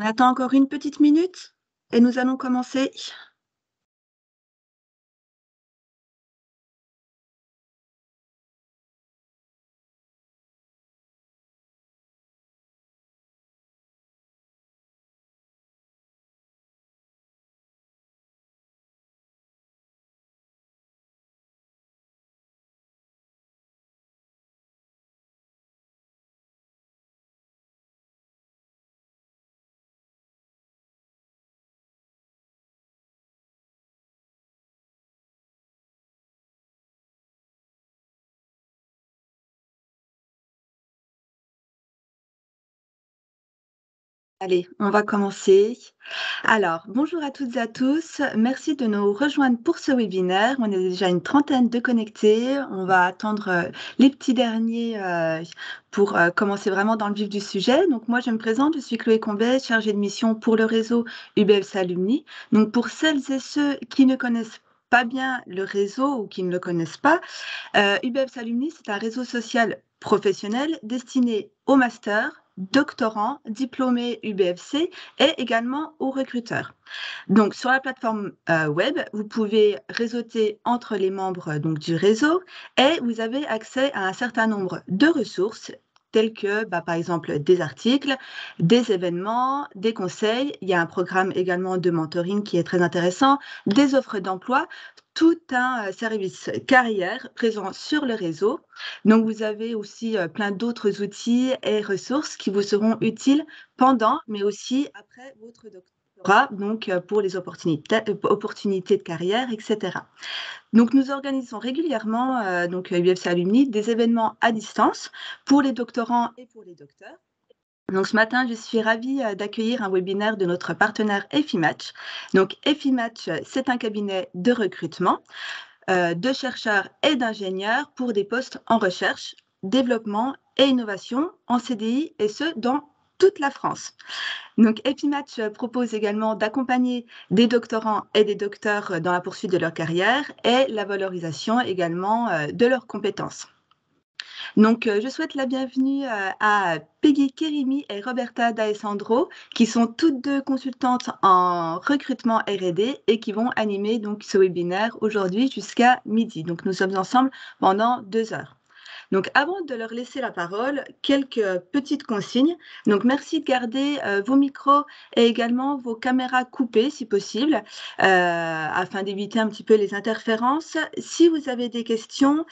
On attend encore une petite minute et nous allons commencer. Allez, on va commencer. Alors, bonjour à toutes et à tous. Merci de nous rejoindre pour ce webinaire. On est déjà une trentaine de connectés. On va attendre les petits derniers pour commencer vraiment dans le vif du sujet. Donc, moi, je me présente. Je suis Chloé Combet, chargée de mission pour le réseau UBFC Alumni. Donc, pour celles et ceux qui ne connaissent pas bien le réseau ou qui ne le connaissent pas, UBFC Alumni, c'est un réseau social professionnel destiné aux masters, doctorants, diplômés UBFC et également aux recruteurs. Donc, sur la plateforme web, vous pouvez réseauter entre les membres donc, du réseau et vous avez accès à un certain nombre de ressources telles que, par exemple, des articles, des événements, des conseils. Il y a un programme également de mentoring qui est très intéressant, des offres d'emploi, tout un service carrière présent sur le réseau. Donc, vous avez aussi plein d'autres outils et ressources qui vous seront utiles pendant, mais aussi après votre doctorat, donc pour les opportunités de carrière, etc. Donc, nous organisons régulièrement, donc UBFC Alumni, des événements à distance pour les doctorants et pour les docteurs. Donc, ce matin, je suis ravie d'accueillir un webinaire de notre partenaire EFIMatch. Donc, EFIMatch, c'est un cabinet de recrutement de chercheurs et d'ingénieurs pour des postes en recherche, développement et innovation en CDI, et ce, dans toute la France. Donc, EFIMatch propose également d'accompagner des doctorants et des docteurs dans la poursuite de leur carrière et la valorisation également de leurs compétences. Donc, je souhaite la bienvenue à Peggy Kerimi et Roberta D'Alessandro, qui sont toutes deux consultantes en recrutement R&D et qui vont animer donc ce webinaire aujourd'hui jusqu'à midi. Donc, nous sommes ensemble pendant 2 heures. Donc, avant de leur laisser la parole, quelques petites consignes. Donc, merci de garder vos micros et également vos caméras coupées si possible, afin d'éviter un petit peu les interférences. Si vous avez des questions,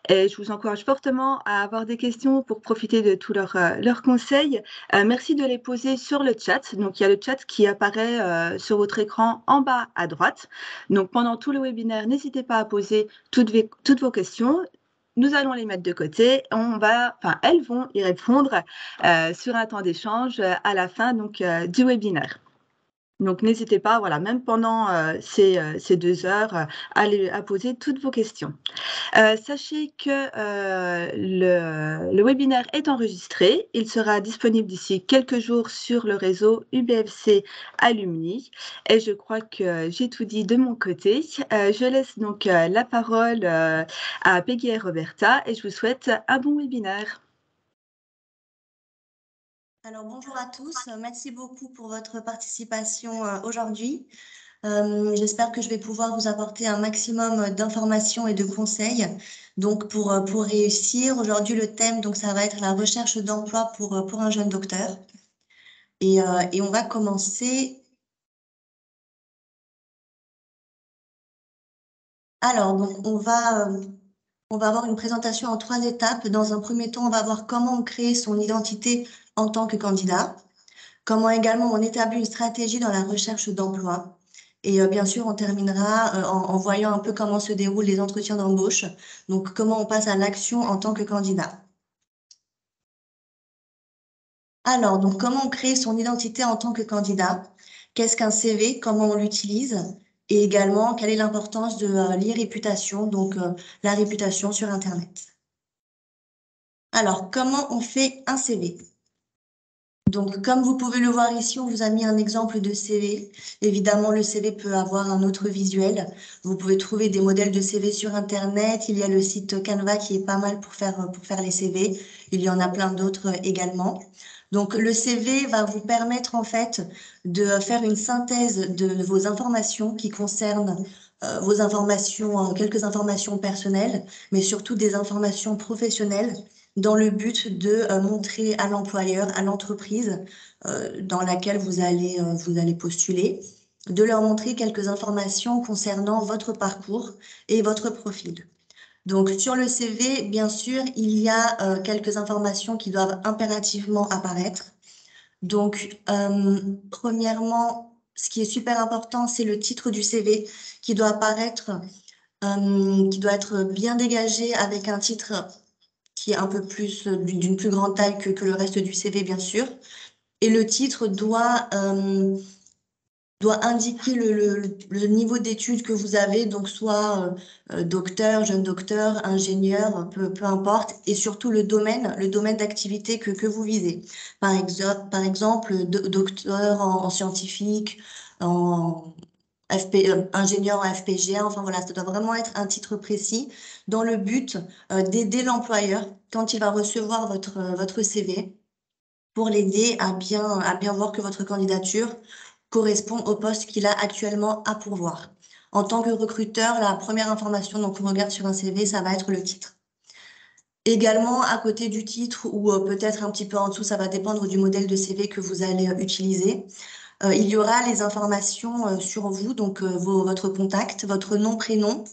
et je vous encourage fortement à avoir des questions pour profiter de tous leurs conseils. Merci de les poser sur le chat. Donc, il y a le chat qui apparaît sur votre écran en bas à droite. Donc, pendant tout le webinaire, n'hésitez pas à poser toutes vos questions. Nous allons les mettre de côté. Elles vont y répondre sur un temps d'échange à la fin donc, du webinaire. Donc, n'hésitez pas, voilà, même pendant ces 2 heures, à poser toutes vos questions. Sachez que le webinaire est enregistré. Il sera disponible d'ici quelques jours sur le réseau UBFC Alumni. Et je crois que j'ai tout dit de mon côté. Je laisse donc la parole à Peggy et Roberta et je vous souhaite un bon webinaire. Alors, bonjour à tous. Merci beaucoup pour votre participation aujourd'hui. J'espère que je vais pouvoir vous apporter un maximum d'informations et de conseils. Donc, pour réussir, aujourd'hui, le thème, donc, ça va être la recherche d'emploi pour un jeune docteur. Et on va commencer. Alors, donc, on va avoir une présentation en 3 étapes. Dans un premier temps, on va voir comment on crée son identité en tant que candidat, comment également on établit une stratégie dans la recherche d'emploi. Et bien sûr, on terminera en voyant un peu comment se déroulent les entretiens d'embauche, donc comment on passe à l'action en tant que candidat. Alors, donc comment on crée son identité en tant que candidat? Qu'est-ce qu'un CV? Comment on l'utilise? Et également, quelle est l'importance de l'e-réputation, donc la réputation sur Internet. Alors, comment on fait un CV? Donc, comme vous pouvez le voir ici, on vous a mis un exemple de CV. Évidemment, le CV peut avoir un autre visuel. Vous pouvez trouver des modèles de CV sur Internet. Il y a le site Canva qui est pas mal pour faire les CV. Il y en a plein d'autres également. Donc, le CV va vous permettre en fait de faire une synthèse de vos informations qui concernent vos informations, quelques informations personnelles, mais surtout des informations professionnelles dans le but de montrer à l'employeur, à l'entreprise dans laquelle vous allez postuler, de leur montrer quelques informations concernant votre parcours et votre profil. Donc, sur le CV, bien sûr, il y a quelques informations qui doivent impérativement apparaître. Donc, premièrement, ce qui est super important, c'est le titre du CV qui doit apparaître, qui doit être bien dégagé avec un titre qui est un peu plus, d'une plus grande taille que le reste du CV, bien sûr. Et le titre doit indiquer le niveau d'études que vous avez, donc soit docteur, jeune docteur, ingénieur, peu importe, et surtout le domaine d'activité que vous visez. Par exemple, docteur en scientifique, en ingénieur en FPGA, enfin voilà, ça doit vraiment être un titre précis dans le but d'aider l'employeur quand il va recevoir votre CV pour l'aider à bien voir que votre candidature correspond au poste qu'il a actuellement à pourvoir. En tant que recruteur, la première information donc, qu'on regarde sur un CV, ça va être le titre. Également, à côté du titre ou peut-être un petit peu en dessous, ça va dépendre du modèle de CV que vous allez utiliser. Il y aura les informations sur vous, donc votre contact, votre nom, prénom.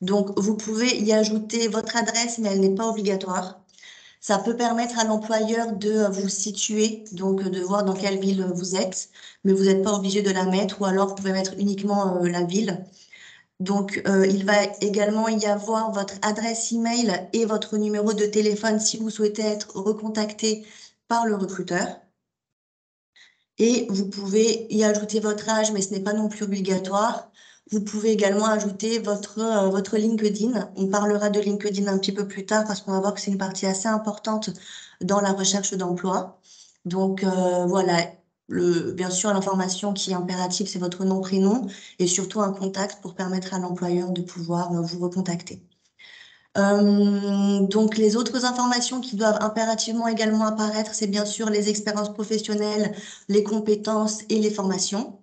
Donc, vous pouvez y ajouter votre adresse, mais elle n'est pas obligatoire. Ça peut permettre à l'employeur de vous situer, donc de voir dans quelle ville vous êtes, mais vous n'êtes pas obligé de la mettre, ou alors vous pouvez mettre uniquement la ville. Donc, il va également y avoir votre adresse email et votre numéro de téléphone si vous souhaitez être recontacté par le recruteur. Et vous pouvez y ajouter votre âge, mais ce n'est pas non plus obligatoire. Vous pouvez également ajouter votre LinkedIn. On parlera de LinkedIn un petit peu plus tard parce qu'on va voir que c'est une partie assez importante dans la recherche d'emploi. Donc voilà, bien sûr, l'information qui est impérative, c'est votre nom, prénom et surtout un contact pour permettre à l'employeur de pouvoir vous recontacter. Donc, les autres informations qui doivent impérativement également apparaître, c'est bien sûr les expériences professionnelles, les compétences et les formations.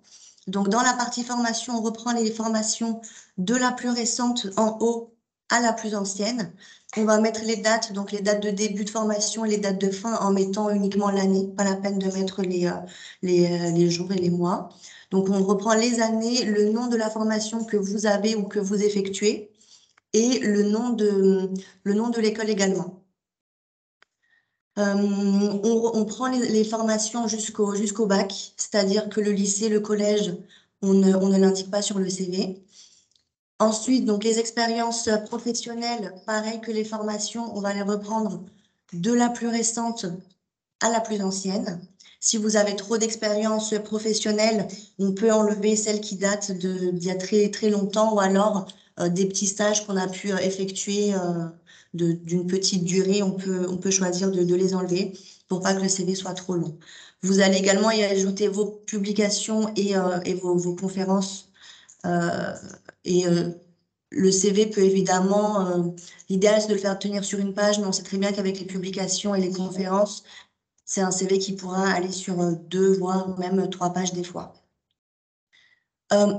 Donc, dans la partie formation, on reprend les formations de la plus récente en haut à la plus ancienne. On va mettre les dates, donc les dates de début de formation et les dates de fin en mettant uniquement l'année, pas la peine de mettre les jours et les mois. Donc, on reprend les années, le nom de la formation que vous avez ou que vous effectuez et le nom de l'école également. On prend les formations jusqu'au bac, c'est-à-dire que le lycée, le collège, on ne l'indique pas sur le CV. Ensuite, donc les expériences professionnelles, pareil que les formations, on va les reprendre de la plus récente à la plus ancienne. Si vous avez trop d'expériences professionnelles, on peut enlever celles qui datent d'il y a très, très longtemps ou alors des petits stages qu'on a pu effectuer d'une petite durée, on peut choisir de les enlever pour pas que le CV soit trop long. Vous allez également y ajouter vos publications et vos conférences. Euh, et le CV peut évidemment, l'idéal c'est de le faire tenir sur une page, mais on sait très bien qu'avec les publications et les conférences, c'est un CV qui pourra aller sur 2, voire même 3 pages des fois.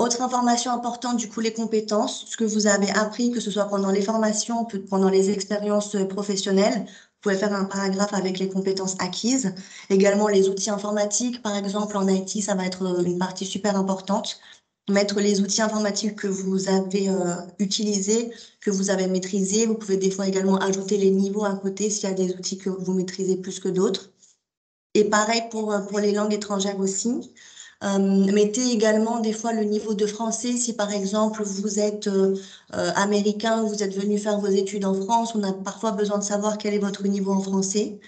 Autre information importante, du coup, les compétences, ce que vous avez appris, que ce soit pendant les formations, pendant les expériences professionnelles. Vous pouvez faire un paragraphe avec les compétences acquises. Également, les outils informatiques, par exemple, en IT, ça va être une partie super importante. Mettre les outils informatiques que vous avez utilisés, que vous avez maîtrisés. Vous pouvez des fois également ajouter les niveaux à côté s'il y a des outils que vous maîtrisez plus que d'autres. Et pareil pour les langues étrangères aussi. Mettez également des fois le niveau de français. Si par exemple vous êtes américain, vous êtes venu faire vos études en France, on a parfois besoin de savoir quel est votre niveau en français.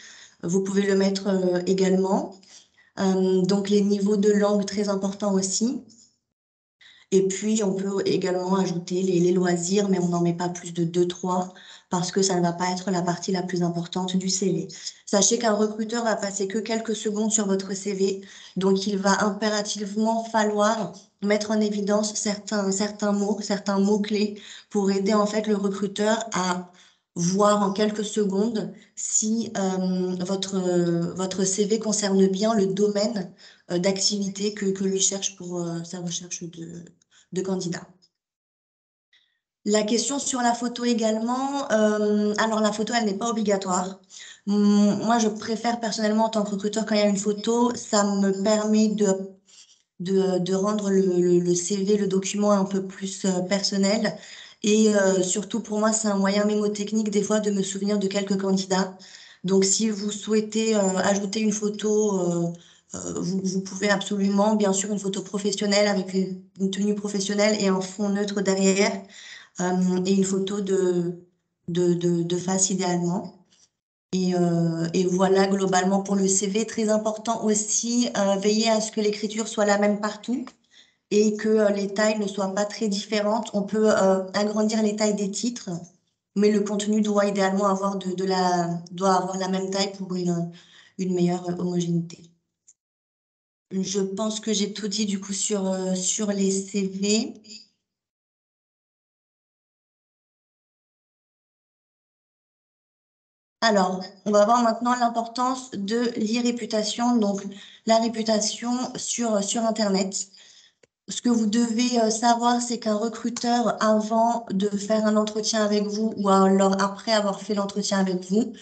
Vous pouvez le mettre également. Donc les niveaux de langue très importants aussi. Et puis, on peut également ajouter les loisirs, mais on n'en met pas plus de 2, 3 parce que ça ne va pas être la partie la plus importante du CV. Sachez qu'un recruteur va passer que quelques secondes sur votre CV, donc il va impérativement falloir mettre en évidence certains mots, certains mots-clés pour aider en fait le recruteur voir en quelques secondes si votre CV concerne bien le domaine d'activité que lui cherche pour sa recherche de candidat. La question sur la photo également, alors la photo, elle n'est pas obligatoire. Moi, je préfère personnellement, en tant que recruteur, quand il y a une photo, ça me permet de rendre le CV, le document un peu plus personnel. Et surtout, pour moi, c'est un moyen mémotechnique, des fois, de me souvenir de quelques candidats. Donc, si vous souhaitez ajouter une photo, vous pouvez absolument, bien sûr, une photo professionnelle avec une tenue professionnelle et un fond neutre derrière et une photo de face idéalement. Et voilà globalement pour le CV. Très important aussi, veiller à ce que l'écriture soit la même partout et que les tailles ne soient pas très différentes. On peut agrandir les tailles des titres, mais le contenu doit idéalement avoir doit avoir la même taille pour une meilleure homogénéité. Je pense que j'ai tout dit du coup sur les CV. Alors, on va voir maintenant l'importance de l'e-réputation, donc la réputation sur Internet. Ce que vous devez savoir, c'est qu'un recruteur, avant de faire un entretien avec vous ou alors après avoir fait l'entretien avec vous,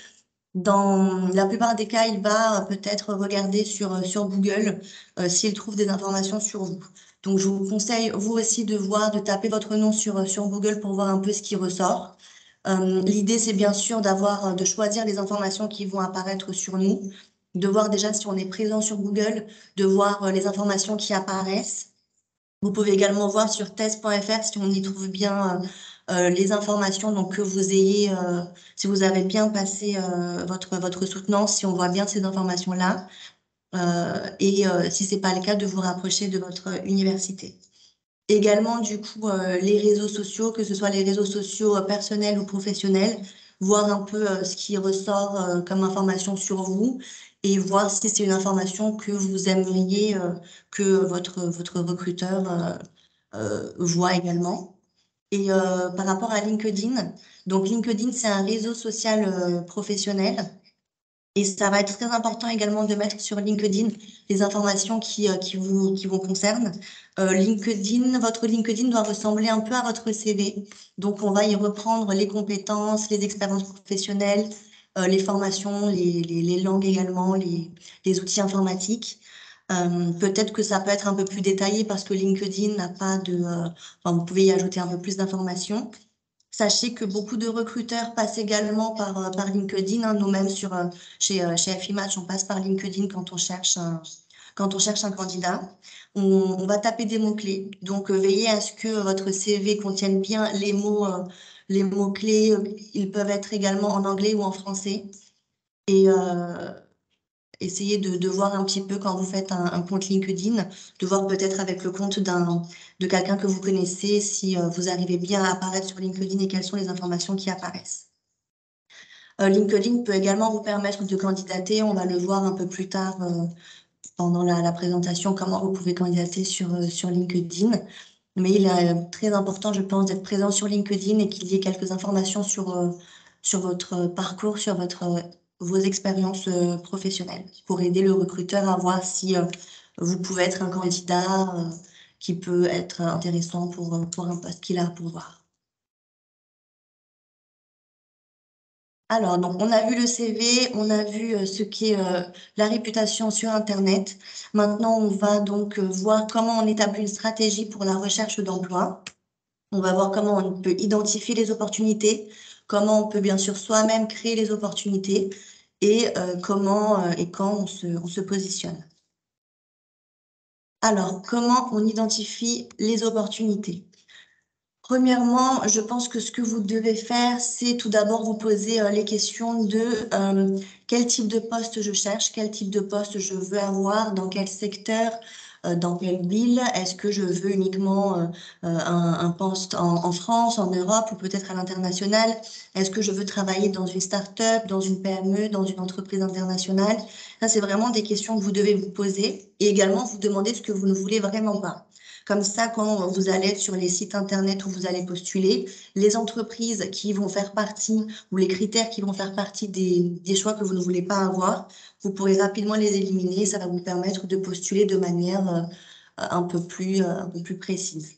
dans la plupart des cas, il va peut-être regarder sur Google s'il trouve des informations sur vous. Donc, je vous conseille, vous aussi, de taper votre nom sur Google pour voir un peu ce qui ressort. L'idée, c'est bien sûr de choisir les informations qui vont apparaître sur nous, de voir déjà si on est présent sur Google, de voir les informations qui apparaissent. Vous pouvez également voir sur test.fr si on y trouve bien les informations, donc que vous ayez, si vous avez bien passé votre soutenance, si on voit bien ces informations-là, et si c'est pas le cas, de vous rapprocher de votre université. Également, du coup, les réseaux sociaux, que ce soit les réseaux sociaux personnels ou professionnels, voir un peu ce qui ressort comme information sur vous et voir si c'est une information que vous aimeriez que votre recruteur voit également. Et par rapport à LinkedIn, donc LinkedIn, c'est un réseau social professionnel. Et ça va être très important également de mettre sur LinkedIn les informations qui vous concernent. Votre LinkedIn doit ressembler un peu à votre CV. Donc, on va y reprendre les compétences, les expériences professionnelles, les formations, les langues également, les outils informatiques. Peut-être que ça peut être un peu plus détaillé parce que LinkedIn n'a pas enfin, vous pouvez y ajouter un peu plus d'informations. Sachez que beaucoup de recruteurs passent également par LinkedIn, hein. Nous-mêmes chez FIMatch, on passe par LinkedIn quand on cherche un candidat. On va taper des mots-clés. Donc, veillez à ce que votre CV contienne bien les mots-clés. Ils peuvent être également en anglais ou en français. Et essayez de voir un petit peu quand vous faites un compte LinkedIn, de voir peut-être avec le compte de quelqu'un que vous connaissez si vous arrivez bien à apparaître sur LinkedIn et quelles sont les informations qui apparaissent. LinkedIn peut également vous permettre de candidater. On va le voir un peu plus tard pendant la présentation, comment vous pouvez candidater sur LinkedIn. Mais il est très important, je pense, d'être présent sur LinkedIn et qu'il y ait quelques informations sur votre parcours, sur vos expériences professionnelles pour aider le recruteur à voir si vous pouvez être un candidat qui peut être intéressant pour un poste qu'il a à pourvoir. Alors, donc, on a vu le CV, on a vu ce qu'est la réputation sur Internet. Maintenant, on va donc voir comment on établit une stratégie pour la recherche d'emploi. On va voir comment on peut identifier les opportunités, comment on peut bien sûr soi-même créer les opportunités et comment et quand on se positionne. Alors, comment on identifie les opportunités? Premièrement, je pense que ce que vous devez faire, c'est tout d'abord vous poser les questions de quel type de poste je cherche, quel type de poste je veux avoir, dans quel secteur, dans quelle ville. Est-ce que je veux uniquement un poste en France, en Europe ou peut-être à l'international? Est-ce que je veux travailler dans une start-up, dans une PME, dans une entreprise internationale? Ça, c'est vraiment des questions que vous devez vous poser et également vous demander ce que vous ne voulez vraiment pas. Comme ça, quand vous allez être sur les sites internet où vous allez postuler, les entreprises qui vont faire partie ou les critères qui vont faire partie des choix que vous ne voulez pas avoir, vous pourrez rapidement les éliminer. Ça va vous permettre de postuler de manière un peu plus précise.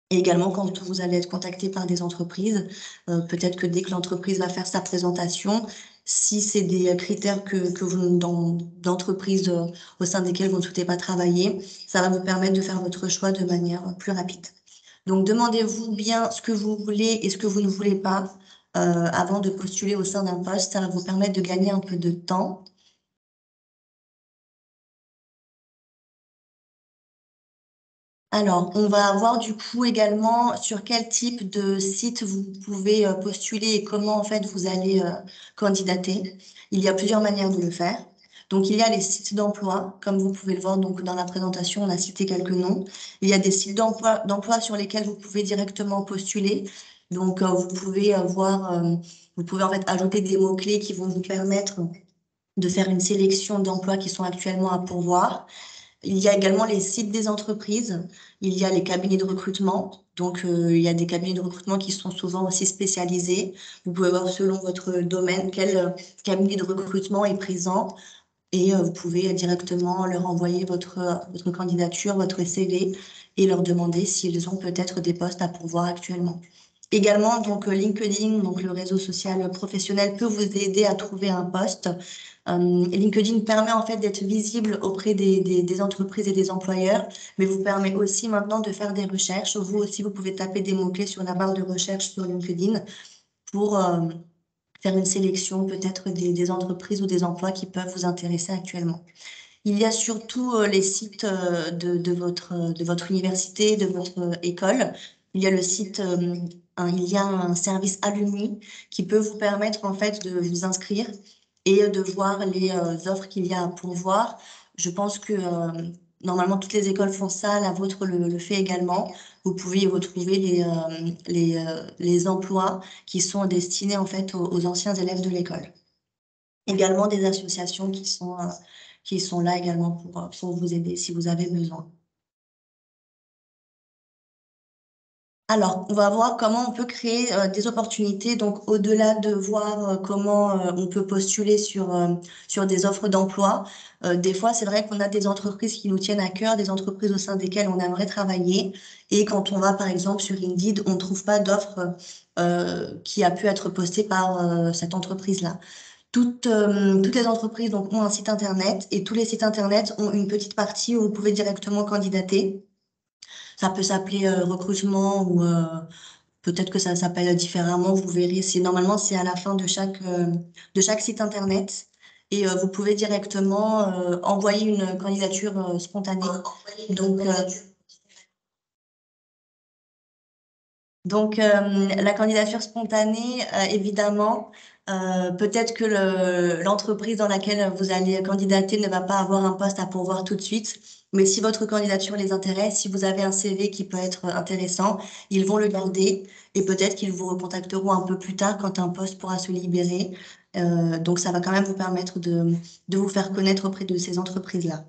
Et également, quand vous allez être contacté par des entreprises, peut-être que dès que l'entreprise va faire sa présentation, si c'est des critères que vous, d'entreprises au sein desquelles vous ne souhaitez pas travailler, ça va vous permettre de faire votre choix de manière plus rapide. Donc, demandez-vous bien ce que vous voulez et ce que vous ne voulez pas avant de postuler au sein d'un poste. Ça va vous permettre de gagner un peu de temps. Alors, on va voir du coup également sur quel type de site vous pouvez postuler et comment en fait vous allez candidater. Il y a plusieurs manières de le faire. Donc, il y a les sites d'emploi, comme vous pouvez le voir donc dans la présentation, on a cité quelques noms. Il y a des sites d'emploi sur lesquels vous pouvez directement postuler. Donc, vous pouvez en fait ajouter des mots-clés qui vont vous permettre de faire une sélection d'emplois qui sont actuellement à pourvoir. Il y a également les sites des entreprises, il y a les cabinets de recrutement. Donc, il y a des cabinets de recrutement qui sont souvent aussi spécialisés. Vous pouvez voir selon votre domaine quel cabinet de recrutement est présent et vous pouvez directement leur envoyer votre candidature, votre CV et leur demander s'ils ont peut-être des postes à pourvoir actuellement. Également, donc LinkedIn, donc le réseau social professionnel, peut vous aider à trouver un poste. LinkedIn permet en fait d'être visible auprès des entreprises et des employeurs, mais vous permet aussi maintenant de faire des recherches. Vous aussi, vous pouvez taper des mots-clés sur la barre de recherche sur LinkedIn pour faire une sélection peut-être des entreprises ou des emplois qui peuvent vous intéresser actuellement. Il y a surtout les sites de votre université, de votre école. Il y a le site, il y a un service alumni qui peut vous permettre en fait de vous inscrire et de voir les offres qu'il y a à pourvoir. Je pense que normalement toutes les écoles font ça, la vôtre le fait également. Vous pouvez y retrouver les emplois qui sont destinés en fait aux anciens élèves de l'école. Également des associations qui sont là également pour vous aider si vous avez besoin. Alors, on va voir comment on peut créer des opportunités. Donc, au-delà de voir comment on peut postuler sur des offres d'emploi, des fois, c'est vrai qu'on a des entreprises qui nous tiennent à cœur, des entreprises au sein desquelles on aimerait travailler. Et quand on va, par exemple, sur Indeed, on ne trouve pas d'offre qui a pu être postée par cette entreprise-là. Toutes les entreprises donc, ont un site internet et tous les sites internet ont une petite partie où vous pouvez directement candidater. Ça peut s'appeler recrutement ou peut-être que ça s'appelle différemment. Vous verrez, normalement c'est à la fin de chaque site internet et vous pouvez directement envoyer une candidature spontanée. Donc, la candidature spontanée, évidemment, peut-être que l'entreprise dans laquelle vous allez candidater ne va pas avoir un poste à pourvoir tout de suite, mais si votre candidature les intéresse, si vous avez un CV qui peut être intéressant, ils vont le garder et peut-être qu'ils vous recontacteront un peu plus tard quand un poste pourra se libérer. Donc, ça va quand même vous permettre de vous faire connaître auprès de ces entreprises-là.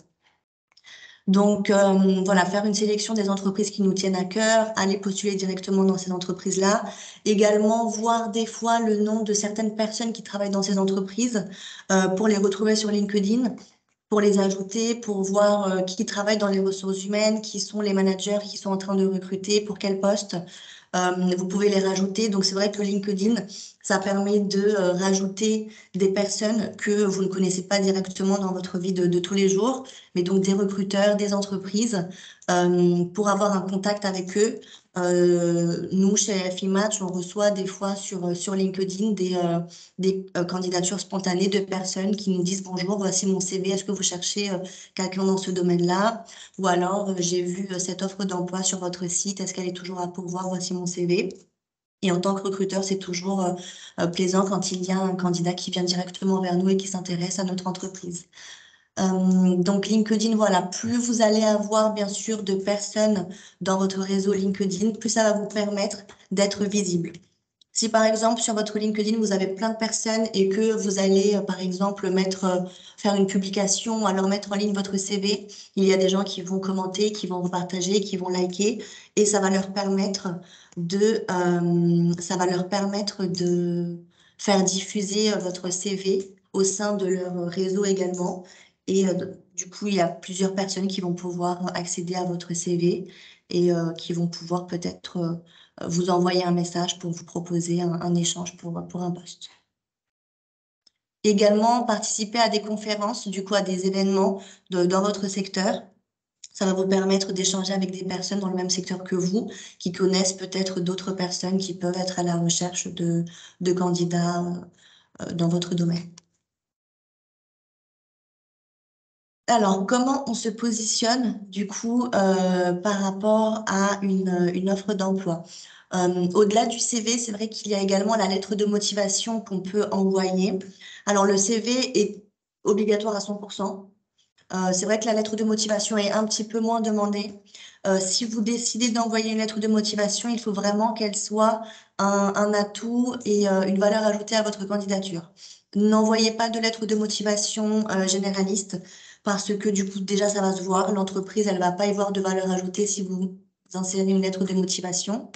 Donc, voilà, faire une sélection des entreprises qui nous tiennent à cœur, aller postuler directement dans ces entreprises-là. Également, voir des fois le nom de certaines personnes qui travaillent dans ces entreprises pour les retrouver sur LinkedIn, pour les ajouter, pour voir qui travaille dans les ressources humaines, qui sont les managers qui sont en train de recruter, pour quel poste. Vous pouvez les rajouter. Donc, c'est vrai que LinkedIn, ça permet de rajouter des personnes que vous ne connaissez pas directement dans votre vie de tous les jours, mais donc des recruteurs, des entreprises, pour avoir un contact avec eux. Nous, chez FI Match, on reçoit des fois sur LinkedIn des candidatures spontanées de personnes qui nous disent: bonjour, voici mon CV, est-ce que vous cherchez quelqu'un dans ce domaine-là? Ou alors, j'ai vu cette offre d'emploi sur votre site, est-ce qu'elle est toujours à pourvoir? Voici mon CV. Et en tant que recruteur, c'est toujours plaisant quand il y a un candidat qui vient directement vers nous et qui s'intéresse à notre entreprise. Donc LinkedIn, voilà, plus vous allez avoir bien sûr de personnes dans votre réseau LinkedIn, plus ça va vous permettre d'être visible. Si par exemple sur votre LinkedIn, vous avez plein de personnes et que vous allez par exemple faire une publication, alors mettre en ligne votre CV, il y a des gens qui vont commenter, qui vont vous partager, qui vont liker et ça va leur permettre de faire diffuser votre CV au sein de leur réseau également. Et du coup, il y a plusieurs personnes qui vont pouvoir accéder à votre CV et qui vont pouvoir peut-être vous envoyer un message pour vous proposer un échange pour un poste. Également, participer à des conférences, du coup à des événements dans votre secteur. Ça va vous permettre d'échanger avec des personnes dans le même secteur que vous, qui connaissent peut-être d'autres personnes qui peuvent être à la recherche de candidats dans votre domaine. Alors, comment on se positionne du coup par rapport à une offre d'emploi? Au-delà du CV, c'est vrai qu'il y a également la lettre de motivation qu'on peut envoyer. Alors, le CV est obligatoire à 100%. C'est vrai que la lettre de motivation est un petit peu moins demandée. Si vous décidez d'envoyer une lettre de motivation, il faut vraiment qu'elle soit un atout et une valeur ajoutée à votre candidature. N'envoyez pas de lettre de motivation généraliste parce que du coup, déjà, ça va se voir. L'entreprise, elle va pas y voir de valeur ajoutée si vous insérez une lettre de motivation.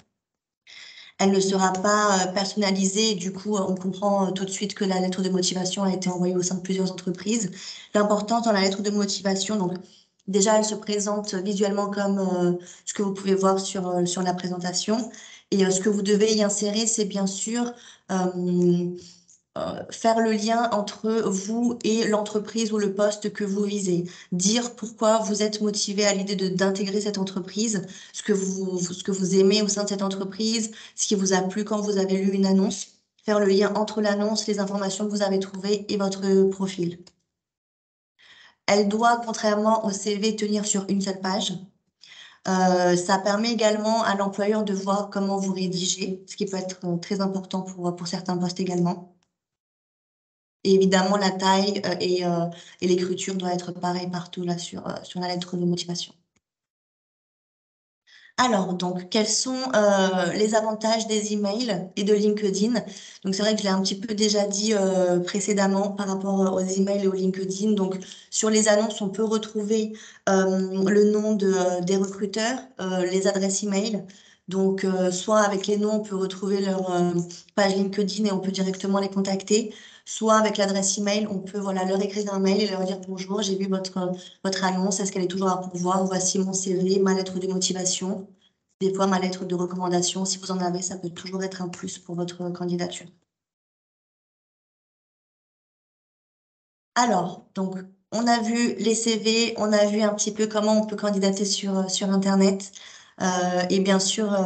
Elle ne sera pas personnalisée et du coup, on comprend tout de suite que la lettre de motivation a été envoyée au sein de plusieurs entreprises. L'importance dans la lettre de motivation, donc déjà, elle se présente visuellement comme ce que vous pouvez voir sur la présentation. Et ce que vous devez y insérer, c'est bien sûr faire le lien entre vous et l'entreprise ou le poste que vous visez. Dire pourquoi vous êtes motivé à l'idée d'intégrer cette entreprise, ce que vous aimez au sein de cette entreprise, ce qui vous a plu quand vous avez lu une annonce. Faire le lien entre l'annonce, les informations que vous avez trouvées et votre profil. Elle doit, contrairement au CV, tenir sur une seule page. Ça permet également à l'employeur de voir comment vous rédigez, ce qui peut être très important pour certains postes également. Et évidemment, la taille et l'écriture doit être pareil partout là sur la lettre de motivation. Alors donc, quels sont les avantages des emails et de LinkedIn? Donc c'est vrai que je l'ai un petit peu déjà dit précédemment par rapport aux emails et au LinkedIn. Donc sur les annonces, on peut retrouver le nom des recruteurs, les adresses email. Donc soit avec les noms, on peut retrouver leur page LinkedIn et on peut directement les contacter. Soit avec l'adresse email, on peut voilà, leur écrire un mail et leur dire bonjour, j'ai vu votre annonce, est-ce qu'elle est toujours à pourvoir? Voici mon CV, ma lettre de motivation. Des fois, ma lettre de recommandation, si vous en avez, ça peut toujours être un plus pour votre candidature. Alors, donc, on a vu les CV, on a vu un petit peu comment on peut candidater sur Internet. Et bien sûr,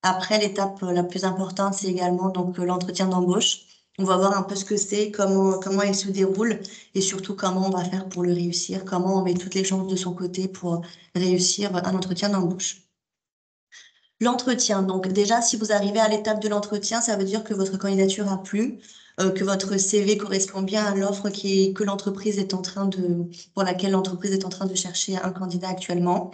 après, l'étape la plus importante, c'est également donc l'entretien d'embauche. On va voir un peu ce que c'est, comment il se déroule et surtout comment on va faire pour le réussir, comment on met toutes les chances de son côté pour réussir un entretien d'embauche. L'entretien, donc déjà, si vous arrivez à l'étape de l'entretien, ça veut dire que votre candidature a plu, que votre CV correspond bien à l'offre que l'entreprise est en train pour laquelle l'entreprise est en train de chercher un candidat actuellement.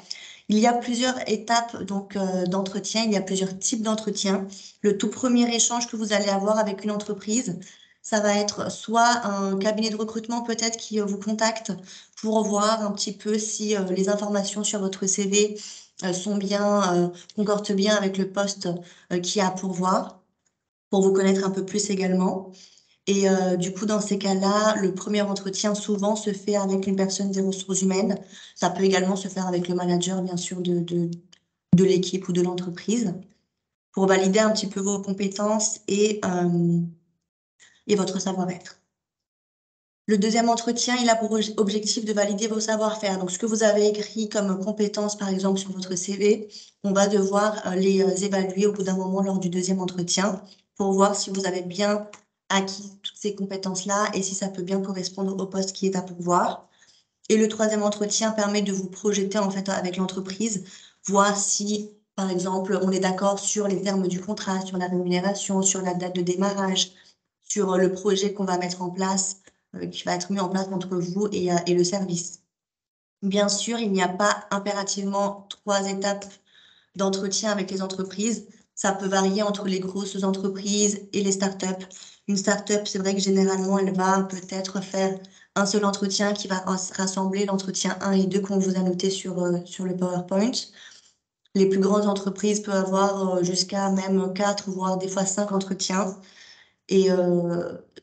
Il y a plusieurs étapes donc d'entretien, il y a plusieurs types d'entretien. Le tout premier échange que vous allez avoir avec une entreprise, ça va être soit un cabinet de recrutement peut-être qui vous contacte pour voir un petit peu si les informations sur votre CV sont bien, concordent bien avec le poste qu'il y a à pourvoir, pour vous connaître un peu plus également. Et du coup, dans ces cas-là, le premier entretien souvent se fait avec une personne des ressources humaines. Ça peut également se faire avec le manager, bien sûr, de l'équipe ou de l'entreprise, pour valider un petit peu vos compétences et votre savoir-être. Le deuxième entretien, il a pour objectif de valider vos savoir-faire. Donc, ce que vous avez écrit comme compétences, par exemple, sur votre CV, on va devoir les évaluer au bout d'un moment lors du deuxième entretien pour voir si vous avez bien acquis toutes ces compétences-là et si ça peut bien correspondre au poste qui est à pourvoir. Et le troisième entretien permet de vous projeter en fait avec l'entreprise, voir si, par exemple, on est d'accord sur les termes du contrat, sur la rémunération, sur la date de démarrage, sur le projet qu'on va mettre en place, qui va être mis en place entre vous et le service. Bien sûr, il n'y a pas impérativement 3 étapes d'entretien avec les entreprises. Ça peut varier entre les grosses entreprises et les startups. Une startup, c'est vrai que généralement, elle va peut-être faire un seul entretien qui va rassembler l'entretien 1 et 2 qu'on vous a noté sur le PowerPoint. Les plus grandes entreprises peuvent avoir jusqu'à même 4, voire des fois 5 entretiens. Et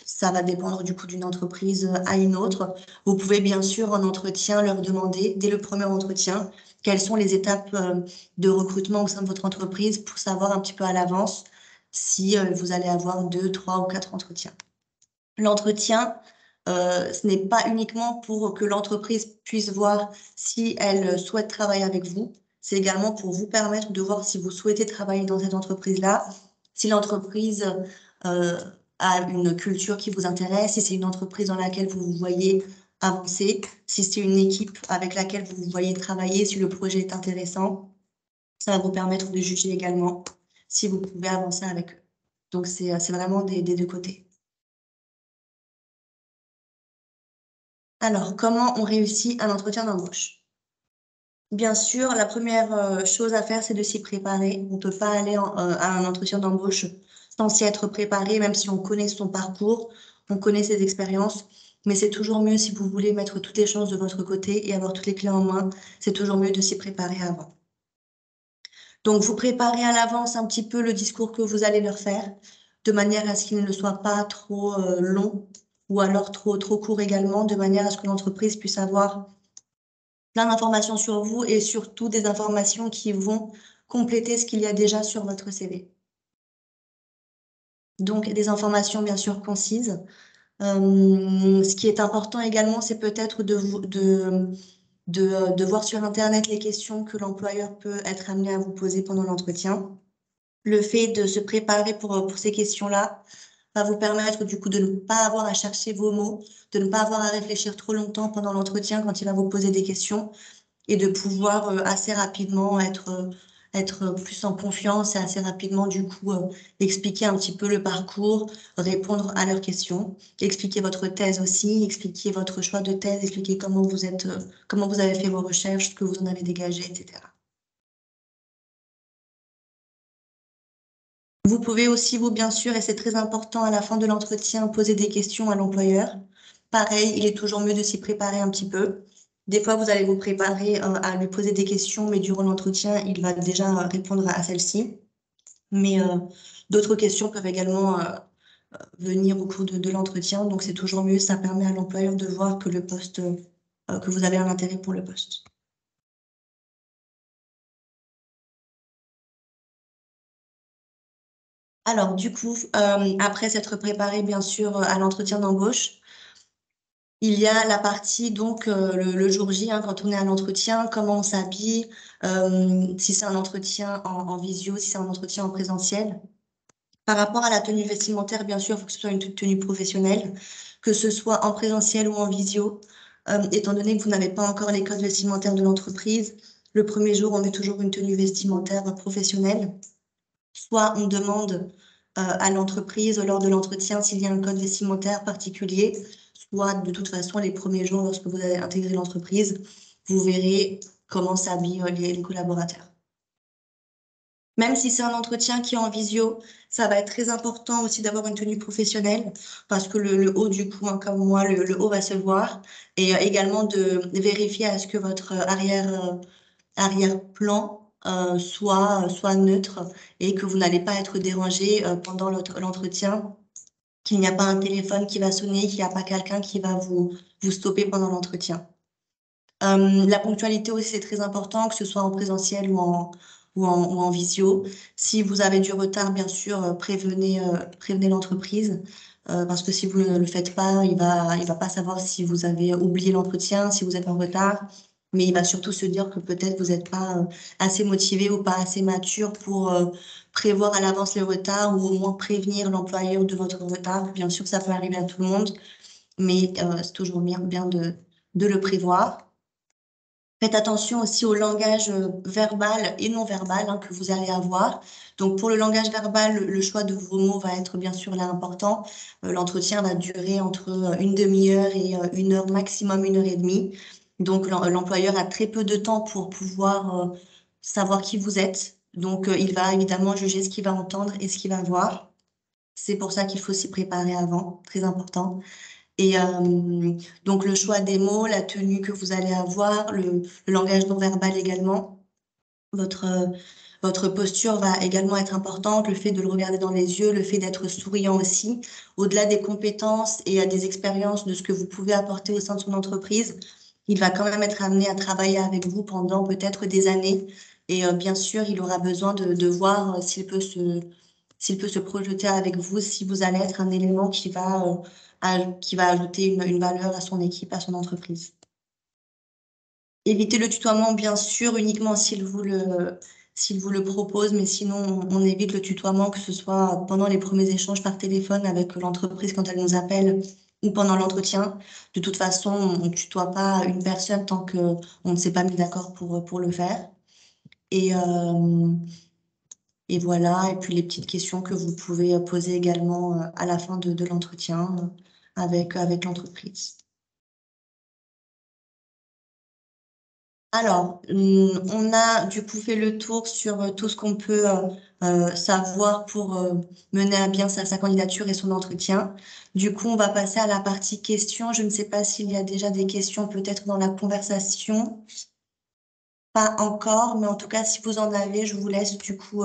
ça va dépendre du coup d'une entreprise à une autre. Vous pouvez bien sûr en entretien leur demander, dès le premier entretien, quelles sont les étapes de recrutement au sein de votre entreprise pour savoir un petit peu à l'avance si vous allez avoir 2, 3 ou 4 entretiens. L'entretien, ce n'est pas uniquement pour que l'entreprise puisse voir si elle souhaite travailler avec vous, c'est également pour vous permettre de voir si vous souhaitez travailler dans cette entreprise-là, si l'entreprise, heu, a une culture qui vous intéresse, si c'est une entreprise dans laquelle vous vous voyez avancer, si c'est une équipe avec laquelle vous vous voyez travailler, si le projet est intéressant. Ça va vous permettre de juger également si vous pouvez avancer avec eux. Donc c'est vraiment des 2 côtés. Alors, comment on réussit un entretien d'embauche? Bien sûr, la première chose à faire, c'est de s'y préparer. On ne peut pas aller à un entretien d'embauche sans s'y être préparé, même si on connaît son parcours, on connaît ses expériences. Mais c'est toujours mieux si vous voulez mettre toutes les chances de votre côté et avoir toutes les clés en main, c'est toujours mieux de s'y préparer avant. Donc vous préparez à l'avance un petit peu le discours que vous allez leur faire, de manière à ce qu'il ne soit pas trop, long ou alors trop court également, de manière à ce que l'entreprise puisse avoir plein d'informations sur vous et surtout des informations qui vont compléter ce qu'il y a déjà sur votre CV. Donc des informations bien sûr concises. Ce qui est important également, c'est peut-être de voir sur internet les questions que l'employeur peut être amené à vous poser pendant l'entretien. Le fait de se préparer pour ces questions-là va vous permettre du coup de ne pas avoir à chercher vos mots, de ne pas avoir à réfléchir trop longtemps pendant l'entretien quand il va vous poser des questions et de pouvoir, assez rapidement être plus en confiance et assez rapidement du coup, expliquer un petit peu le parcours, répondre à leurs questions, expliquer votre thèse aussi, expliquer votre choix de thèse, expliquer comment vous avez fait vos recherches, ce que vous en avez dégagé et cetera. Vous pouvez aussi, vous, bien sûr, et c'est très important à la fin de l'entretien, poser des questions à l'employeur. Pareil, il est toujours mieux de s'y préparer un petit peu. Des fois, vous allez vous préparer, à lui poser des questions, mais durant l'entretien, il va déjà répondre à celles-ci. Mais, d'autres questions peuvent également, venir au cours de l'entretien, donc c'est toujours mieux. Ça permet à l'employeur de voir que le poste, que vous avez un intérêt pour le poste. Alors du coup, après s'être préparé bien sûr, à l'entretien d'embauche, il y a la partie donc, le jour J, hein, quand on est à l'entretien, comment on s'habille, si c'est un entretien en visio, si c'est un entretien en présentiel. Par rapport à la tenue vestimentaire, bien sûr, il faut que ce soit une tenue professionnelle, que ce soit en présentiel ou en visio. Étant donné que vous n'avez pas encore les codes vestimentaires de l'entreprise, le premier jour, on met toujours une tenue vestimentaire professionnelle. Soit on demande, à l'entreprise lors de l'entretien s'il y a un code vestimentaire particulier, soit de toute façon les premiers jours lorsque vous allez intégrer l'entreprise, vous verrez comment s'habillent, les collaborateurs. Même si c'est un entretien qui est en visio, ça va être très important aussi d'avoir une tenue professionnelle parce que le haut du cou, hein, comme moi, le haut va se voir et également de vérifier à ce que votre arrière-plan, soit neutre et que vous n'allez pas être dérangé, pendant l'entretien, qu'il n'y a pas un téléphone qui va sonner, qu'il n'y a pas quelqu'un qui va vous stopper pendant l'entretien. La ponctualité aussi, c'est très important, que ce soit en présentiel ou en visio. Si vous avez du retard, bien sûr, prévenez l'entreprise, parce que si vous ne le faites pas, il va pas savoir si vous avez oublié l'entretien, si vous êtes en retard, mais il va surtout se dire que peut-être vous n'êtes pas, assez motivé ou pas assez mature pour, prévoir à l'avance les retards ou au moins prévenir l'employeur de votre retard. Bien sûr, ça peut arriver à tout le monde, mais, c'est toujours bien de le prévoir. Faites attention aussi au langage, verbal et non verbal, hein, que vous allez avoir. Donc pour le langage verbal, le choix de vos mots va être bien sûr là important. L'entretien va durer entre, 1/2 heure et 1 heure, maximum 1 heure et demie. Donc l'employeur a très peu de temps pour pouvoir, savoir qui vous êtes, Donc, il va évidemment juger ce qu'il va entendre et ce qu'il va voir. C'est pour ça qu'il faut s'y préparer avant, très important. Et donc, le choix des mots, la tenue que vous allez avoir, le langage non verbal également. Votre, votre posture va également être importante, le fait de le regarder dans les yeux, le fait d'être souriant aussi. Au-delà des compétences et des expériences de ce que vous pouvez apporter au sein de son entreprise, il va quand même être amené à travailler avec vous pendant peut-être des années. Et bien sûr, il aura besoin de voir s'il peut se projeter avec vous, si vous allez être un élément qui va ajouter une valeur à son équipe, à son entreprise. Évitez le tutoiement, bien sûr, uniquement s'il vous le propose, mais sinon, on évite le tutoiement, que ce soit pendant les premiers échanges par téléphone avec l'entreprise quand elle nous appelle ou pendant l'entretien. De toute façon, on ne tutoie pas une personne tant qu'on ne s'est pas mis d'accord pour le faire. Et, euh, et voilà, et puis les petites questions que vous pouvez poser également à la fin de l'entretien avec l'entreprise. Alors, on a du coup fait le tour sur tout ce qu'on peut savoir pour mener à bien sa candidature et son entretien. Du coup, on va passer à la partie questions. Je ne sais pas s'il y a déjà des questions peut-être dans la conversation. Pas encore, mais en tout cas, si vous en avez, je vous laisse du coup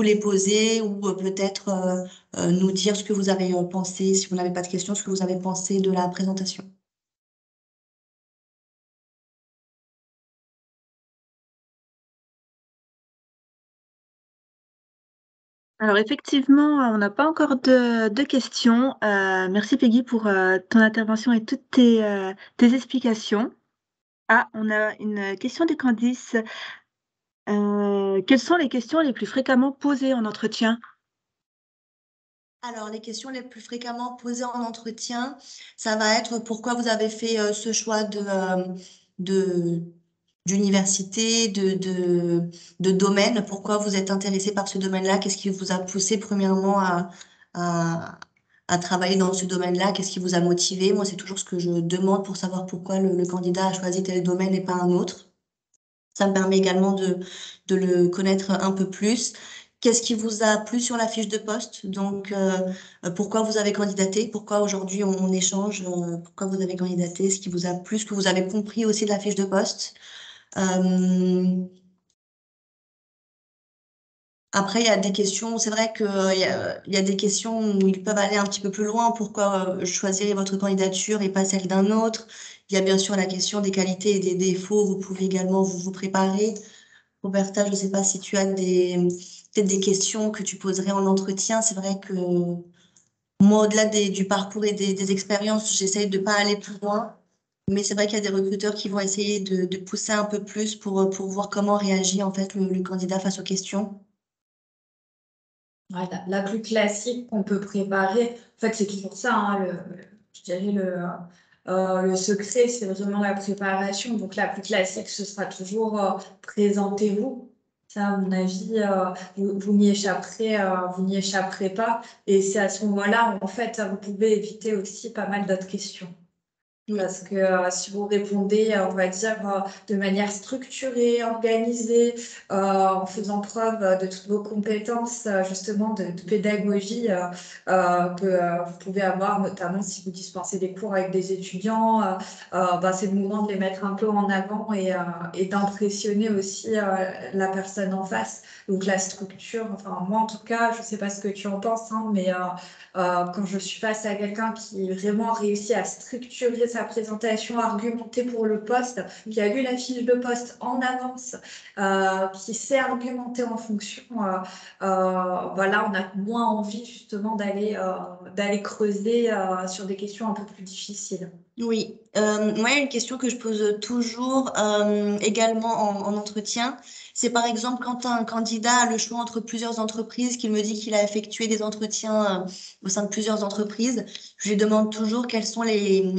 les poser ou peut-être nous dire ce que vous avez pensé, si vous n'avez pas de questions, ce que vous avez pensé de la présentation. Alors effectivement, on n'a pas encore de questions. Merci Peggy pour ton intervention et toutes tes explications. Ah, on a une question de Candice. Quelles sont les questions les plus fréquemment posées en entretien? Alors, les questions les plus fréquemment posées en entretien, ça va être pourquoi vous avez fait ce choix de, d'université, de domaine, pourquoi vous êtes intéressé par ce domaine-là, qu'est-ce qui vous a poussé premièrement à, à travailler dans ce domaine-là, qu'est-ce qui vous a motivé. Moi, c'est toujours ce que je demande pour savoir pourquoi le candidat a choisi tel domaine et pas un autre. Ça me permet également de le connaître un peu plus. Qu'est-ce qui vous a plu sur la fiche de poste? Donc, pourquoi vous avez candidaté? Pourquoi aujourd'hui on échange? Pourquoi vous avez candidaté? Ce qui vous a plu, ce que vous avez compris aussi de la fiche de poste. Euh, Après, il y a des questions, c'est vrai il y a des questions où ils peuvent aller un petit peu plus loin. Pourquoi choisir votre candidature et pas celle d'un autre? Il y a bien sûr la question des qualités et des défauts. Vous pouvez également vous préparer. Roberta, je ne sais pas si tu as peut-être des questions que tu poserais en entretien. C'est vrai que moi, au-delà du parcours et des expériences, j'essaye de pas aller plus loin. Mais c'est vrai qu'il y a des recruteurs qui vont essayer de pousser un peu plus pour voir comment réagit en fait le candidat face aux questions. Ouais, la plus classique qu'on peut préparer, en fait, c'est toujours ça, hein, je dirais le secret, c'est vraiment la préparation. Donc, la plus classique, ce sera toujours présentez-vous. Ça, à mon avis, vous n'y échapperez pas. Et c'est à ce moment-là, en fait, vous pouvez éviter aussi pas mal d'autres questions. Oui. Parce que si vous répondez, on va dire, de manière structurée, organisée, en faisant preuve de toutes vos compétences, justement, de pédagogie que vous pouvez avoir, notamment si vous dispensez des cours avec des étudiants, c'est le moment de les mettre un peu en avant et d'impressionner aussi la personne en face. Donc la structure, enfin moi en tout cas, je ne sais pas ce que tu en penses, hein, mais quand je suis face à quelqu'un qui vraiment réussit à structurer sa présentation, argumenter pour le poste, qui a lu la fiche de poste en avance, qui sait argumenter en fonction, voilà, on a moins envie justement d'aller creuser sur des questions un peu plus difficiles. Oui, moi, il y a une question que je pose toujours également en entretien. C'est par exemple quand un candidat a le choix entre plusieurs entreprises, qu'il me dit qu'il a effectué des entretiens au sein de plusieurs entreprises, je lui demande toujours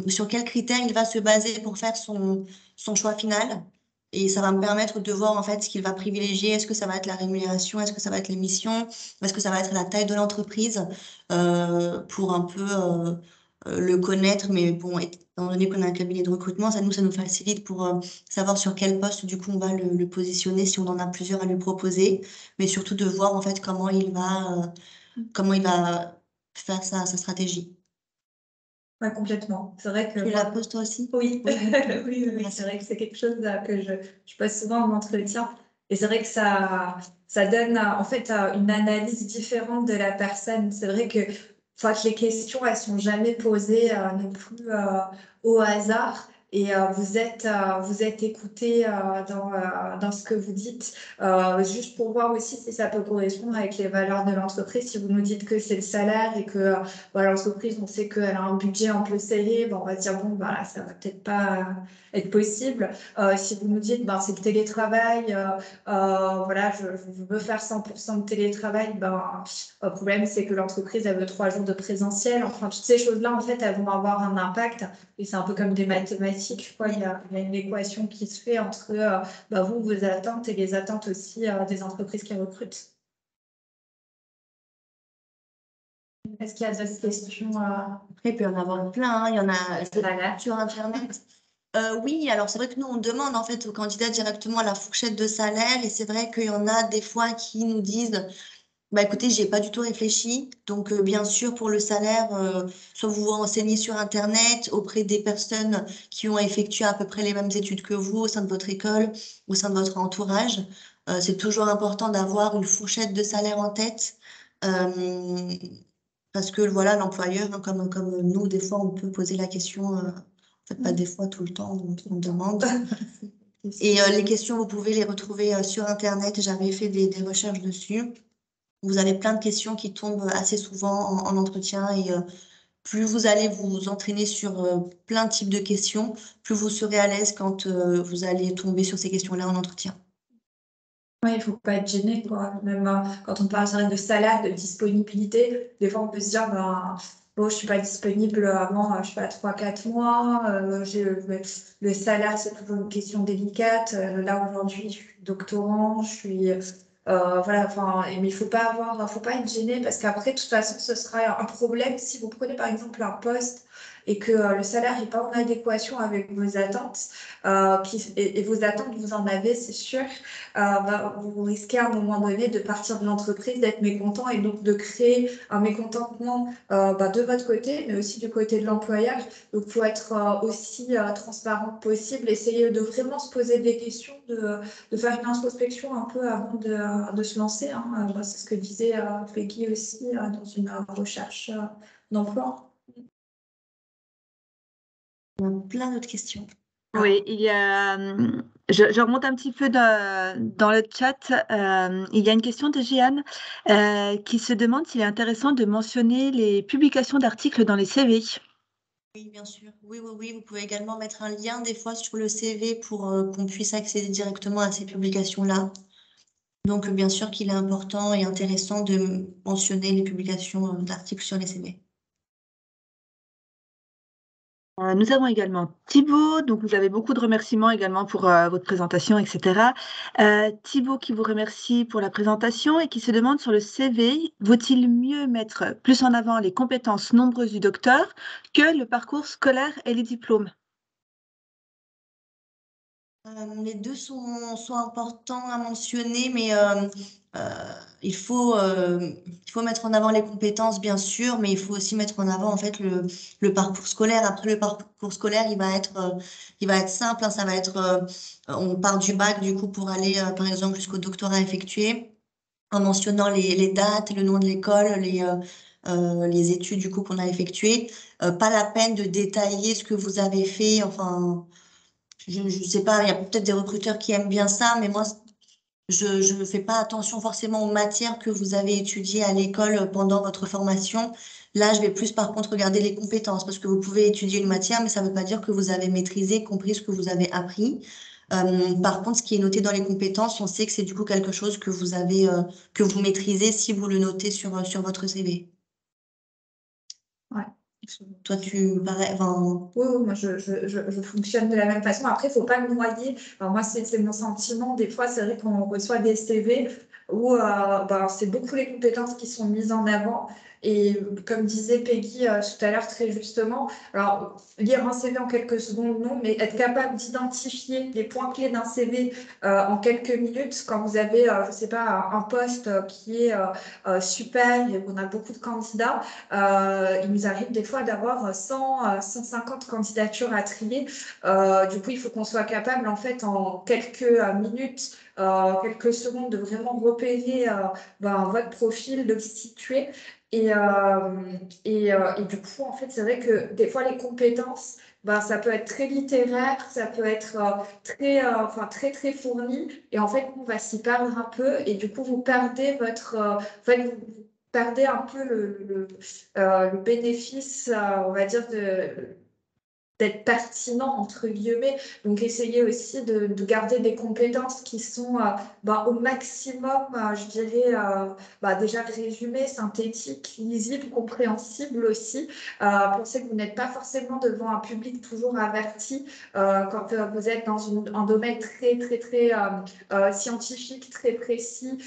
sur quels critères il va se baser pour faire son choix final. Et ça va me permettre de voir en fait ce qu'il va privilégier. Est-ce que ça va être la rémunération? Est-ce que ça va être les missions? Est-ce que ça va être la taille de l'entreprise pour un peu le connaître, mais bon, étant donné qu'on a un cabinet de recrutement, ça nous facilite pour savoir sur quel poste, du coup, on va le positionner si on en a plusieurs à lui proposer, mais surtout de voir, en fait, comment il va faire sa stratégie. Ouais, complètement. C'est vrai que Tu la moi, poses toi aussi? oui, Oui, oui, oui, c'est vrai que c'est quelque chose que je pose souvent en entretien. Et c'est vrai que ça donne en fait une analyse différente de la personne. C'est vrai que, enfin, que les questions, elles sont jamais posées non plus au hasard. Et vous êtes écouté dans ce que vous dites, juste pour voir aussi si ça peut correspondre avec les valeurs de l'entreprise. Si vous nous dites que c'est le salaire et que voilà, l'entreprise, on sait qu'elle a un budget un peu serré, bon, on va se dire, bon, bah, ça va peut-être pas être possible. Si vous nous dites, ben, c'est le télétravail, voilà, je veux faire 100% de télétravail, ben, le problème, c'est que l'entreprise, elle veut 3 jours de présentiel. Enfin, toutes ces choses-là, en fait, elles vont avoir un impact. Et c'est un peu comme des mathématiques, je crois. Il y a une équation qui se fait entre ben, vous, vos attentes et les attentes aussi des entreprises qui recrutent. Est-ce qu'il y a d'autres questions Après, il peut y en avoir plein, hein. Il y en a Voilà. sur Internet. Oui, alors c'est vrai que nous, on demande en fait aux candidats directement la fourchette de salaire et c'est vrai qu'il y en a des fois qui nous disent, bah écoutez, j'ai pas du tout réfléchi. Donc, bien sûr, pour le salaire, soit vous vous renseignez sur Internet auprès des personnes qui ont effectué à peu près les mêmes études que vous au sein de votre école, au sein de votre entourage. C'est toujours important d'avoir une fourchette de salaire en tête. Euh, Parce que voilà, l'employeur, hein, comme nous, des fois, on peut poser la question, en fait, pas des fois, tout le temps, on demande. Et les questions, vous pouvez les retrouver sur Internet. J'avais fait des recherches dessus. Vous avez plein de questions qui tombent assez souvent en entretien et plus vous allez vous entraîner sur plein de types de questions, plus vous serez à l'aise quand vous allez tomber sur ces questions-là en entretien. Ouais, il faut pas être gêné, quoi. Même quand on parle c'est vrai, de salaire, de disponibilité, des fois on peut se dire, ben, bon, je suis pas disponible avant, je sais pas, 3-4 mois. Le salaire, c'est toujours une question délicate. Là, aujourd'hui, je suis doctorant, je suis. Voilà, enfin, mais faut pas être gêné parce qu'après, de toute façon, ce sera un problème si vous prenez par exemple un poste et que le salaire n'est pas en adéquation avec vos attentes, et vos attentes, vous en avez, c'est sûr. Bah, vous risquez à un moment donné de partir de l'entreprise, d'être mécontent et donc de créer un mécontentement bah, de votre côté, mais aussi du côté de l'employeur. Donc, il faut être aussi transparent que possible, essayer de vraiment se poser des questions, de faire une introspection un peu avant de se lancer. Hein. Bah, c'est ce que disait Peggy aussi dans une recherche d'emploi. Il y a plein d'autres questions. Oui, il y a, je remonte un petit peu dans le chat. Il y a une question de Jeanne qui se demande s'il est intéressant de mentionner les publications d'articles dans les CV. Oui, bien sûr. Oui, oui, oui. Vous pouvez également mettre un lien des fois sur le CV pour qu'on puisse accéder directement à ces publications-là. Donc, bien sûr qu'il est important et intéressant de mentionner les publications d'articles sur les CV. Nous avons également Thibaut, donc vous avez beaucoup de remerciements également pour votre présentation, etc. Thibaut qui vous remercie pour la présentation et qui se demande sur le CV, vaut-il mieux mettre plus en avant les compétences nombreuses du docteur que le parcours scolaire et les diplômes? Les deux sont importants à mentionner, mais il faut mettre en avant les compétences, bien sûr, mais il faut aussi mettre en avant en fait le parcours scolaire. Après, le parcours scolaire, il va être simple, hein, ça va être, on part du bac du coup pour aller, par exemple, jusqu'au doctorat effectué, en mentionnant les dates, le nom de l'école, les études du coup qu'on a effectuées. Pas la peine de détailler ce que vous avez fait, enfin. Je sais pas, il y a peut-être des recruteurs qui aiment bien ça, mais moi, je ne fais pas attention forcément aux matières que vous avez étudiées à l'école pendant votre formation. Là, je vais plus par contre regarder les compétences, parce que vous pouvez étudier une matière, mais ça ne veut pas dire que vous avez maîtrisé, compris ce que vous avez appris. Par contre, ce qui est noté dans les compétences, on sait que c'est du coup quelque chose que vous avez, que vous maîtrisez si vous le notez sur votre CV. Ouais. Toi, tu parais, enfin, Oui, oui, moi je fonctionne de la même façon. Après, il ne faut pas le noyer. Alors, moi, c'est mon sentiment. Des fois, c'est vrai qu'on reçoit des CV où c'est beaucoup les compétences qui sont mises en avant. Et comme disait Peggy tout à l'heure très justement, alors lire un CV en quelques secondes, non, mais être capable d'identifier les points clés d'un CV en quelques minutes, quand vous avez, je sais pas, un poste qui est super et qu'on a beaucoup de candidats, il nous arrive des fois d'avoir 100, 150 candidatures à trier. Du coup, il faut qu'on soit capable, en fait, en quelques minutes, quelques secondes, de vraiment repérer votre profil, de le situer. Et du coup, en fait, c'est vrai que des fois, les compétences, ça peut être très littéraire, ça peut être très fourni. Et en fait, on va s'y perdre un peu. Et du coup, vous perdez vous perdez un peu le bénéfice, on va dire, d'être pertinent, entre guillemets. Donc, essayez aussi de garder des compétences qui sont au maximum, je dirais, déjà résumées, synthétiques, lisibles, compréhensibles aussi. Pensez que vous n'êtes pas forcément devant un public toujours averti quand vous êtes dans un domaine très scientifique, très précis.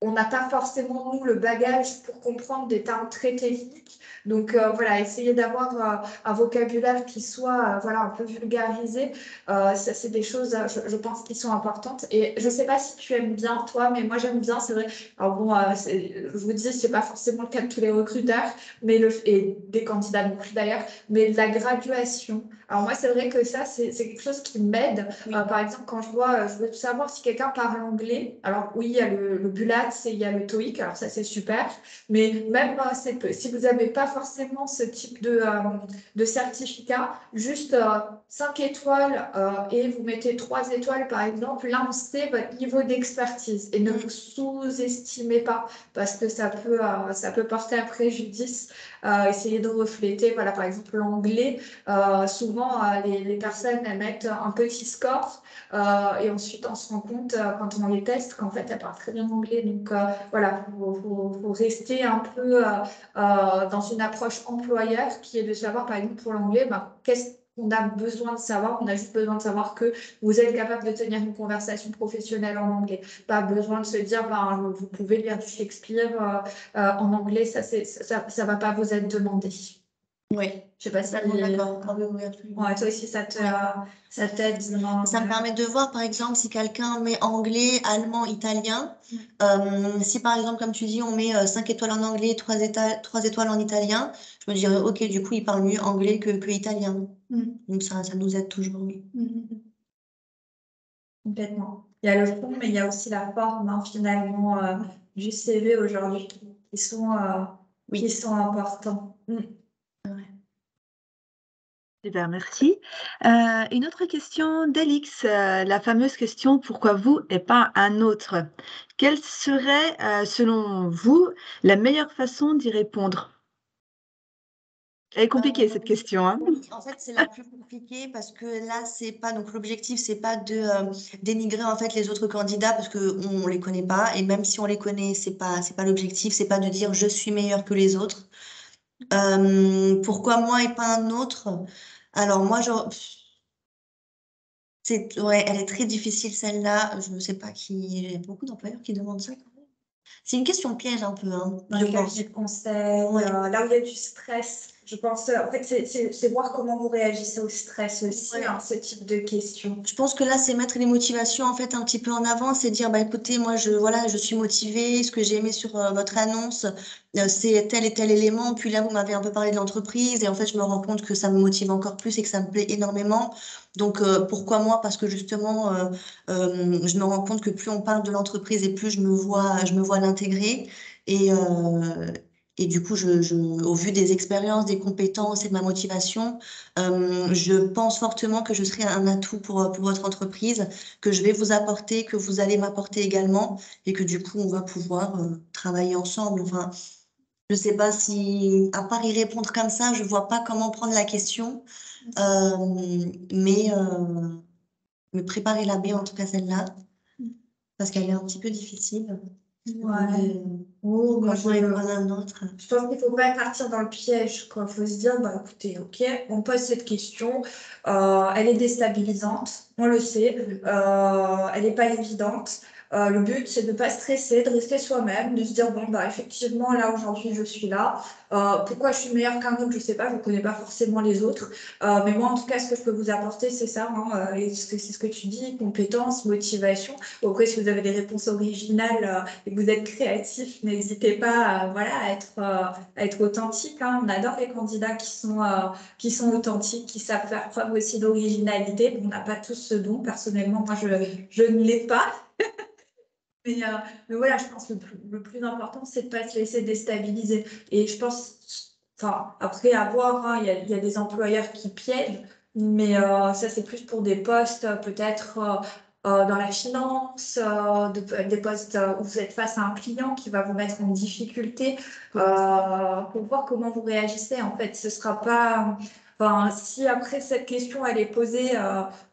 On n'a pas forcément, nous, le bagage pour comprendre des termes très techniques. Donc, voilà, essayez d'avoir un vocabulaire qui soit un peu vulgarisé. Ça, c'est des choses, je pense, qui sont importantes. Et je ne sais pas si tu aimes bien, toi, mais moi, j'aime bien, c'est vrai. Alors, bon, je vous dis, ce n'est pas forcément le cas de tous les recruteurs, et des candidats non plus d'ailleurs, mais la graduation. Alors, moi, c'est vrai que ça, c'est quelque chose qui m'aide. Oui. Par exemple, quand je veux savoir si quelqu'un parle anglais, alors oui, il y a le BULAT et il y a le TOEIC, alors ça c'est super, mais même si vous n'avez pas forcément ce type de certificat, juste 5 étoiles et vous mettez 3 étoiles par exemple, là on sait votre niveau d'expertise et ne vous sous-estimez pas parce que ça peut porter à préjudice. Essayez de refléter, voilà, par exemple l'anglais. Souvent, les personnes elles mettent un petit score et ensuite on se rend compte quand on les teste qu'en fait elles parlent très bien anglais. Donc voilà, faut rester un peu dans une approche employeur qui est de savoir, par exemple pour l'anglais, qu'est-ce qu'on a besoin de savoir. On a juste besoin de savoir que vous êtes capable de tenir une conversation professionnelle en anglais. Pas besoin de se dire, vous pouvez lire du Shakespeare en anglais, ça va pas vous être demandé. Oui, Je sais pas si d'accord. Ah oui, absolument. Ouais, toi aussi, ça t'aide. Ça me permet de voir, par exemple, si quelqu'un met anglais, allemand, italien. Si, par exemple, comme tu dis, on met 5 étoiles en anglais, 3 étoiles en italien, je me dirais, OK, du coup, il parle mieux anglais que italien. Donc, ça nous aide toujours, oui. Complètement. Il y a le fond, mais il y a aussi la forme, finalement, du CV aujourd'hui qui sont importants. Super, merci. Une autre question d'Alix, la fameuse question pourquoi vous et pas un autre? Quelle serait, selon vous, la meilleure façon d'y répondre? Elle est compliquée cette question, hein? Oui, en fait, c'est la plus compliquée parce que là, c'est pas, donc l'objectif, c'est pas de dénigrer en fait les autres candidats parce que on les connaît pas et même si on les connaît, c'est pas l'objectif, c'est pas de dire je suis meilleur que les autres. Pourquoi moi et pas un autre? Alors moi, ouais, elle est très difficile celle-là. Je ne sais pas qui, il y a beaucoup d'employeurs qui demandent ça quand même. C'est une question piège un peu, hein, Dans je les pense. cabinets de conseil, Ouais. là où il y a du stress, je pense, en fait, c'est voir comment vous réagissez au stress aussi, Ouais. ce type de questions. Je pense que là, c'est mettre les motivations en fait un petit peu en avant, c'est dire bah écoutez, moi je suis motivée, ce que j'ai aimé sur votre annonce, c'est tel et tel élément, puis là vous m'avez un peu parlé de l'entreprise et en fait je me rends compte que ça me motive encore plus et que ça me plaît énormément. Donc pourquoi moi? Parce que justement je me rends compte que plus on parle de l'entreprise et plus je me vois l'intégrer et et du coup, au vu des expériences, des compétences et de ma motivation, je pense fortement que je serai un atout pour votre entreprise, que je vais vous apporter, que vous allez m'apporter également, et que du coup, on va pouvoir travailler ensemble. Enfin, je sais pas si, à part y répondre comme ça, je vois pas comment prendre la question, mais me préparer la bien, en tout cas celle-là, parce qu'elle est un petit peu difficile. Ouais. Oh, moi, Comment répondre à un autre? je pense qu'il ne faut pas partir dans le piège, quoi. Il faut se dire, écoutez, ok, on pose cette question, elle est déstabilisante, on le sait, elle n'est pas évidente. Le but, c'est de ne pas stresser, de rester soi-même, de se dire, bon, bah, effectivement, là, aujourd'hui, je suis là. Pourquoi je suis meilleure qu'un autre, je ne sais pas, je ne connais pas forcément les autres. Mais moi, en tout cas, ce que je peux vous apporter, c'est ça, hein, et c'est ce que tu dis, compétences, motivation. Après, si vous avez des réponses originales et que vous êtes créatif, n'hésitez pas voilà, à être authentique, hein. On adore les candidats qui sont authentiques, qui savent faire preuve aussi d'originalité. On n'a pas tous ce don. Personnellement, moi, je ne l'ai pas. Mais voilà, je pense que le plus important, c'est de ne pas se laisser déstabiliser. Et je pense, enfin, après avoir, hein, il y a des employeurs qui piègent, mais ça, c'est plus pour des postes peut-être dans la finance, des postes où vous êtes face à un client qui va vous mettre en difficulté pour voir comment vous réagissez. En fait, ce sera pas. Enfin, si après cette question elle est posée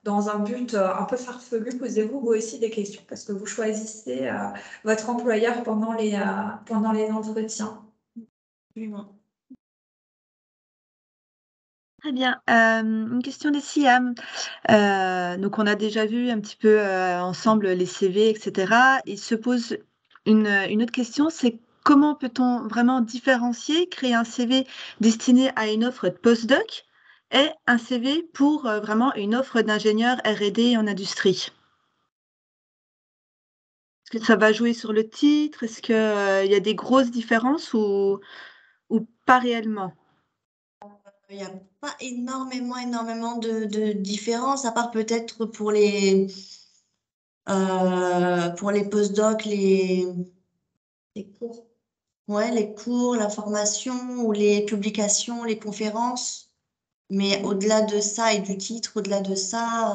dans un but un peu farfelu, posez-vous vous aussi des questions parce que vous choisissez votre employeur pendant les entretiens. Absolument. Très bien. Une question de Siam. Donc on a déjà vu un petit peu, ensemble les CV et cetera. Il se pose une autre question, c'est comment peut-on vraiment différencier, créer un CV destiné à une offre de postdoc et un CV pour, vraiment une offre d'ingénieur R&D en industrie? Est-ce que ça va jouer sur le titre? Est-ce que, il y a des grosses différences ou pas réellement? Il n'y a pas énormément de différences, à part peut-être pour les postdocs, Les cours. ouais, les cours, la formation ou les publications, les conférences. Mais au-delà de ça et du titre, au-delà de ça,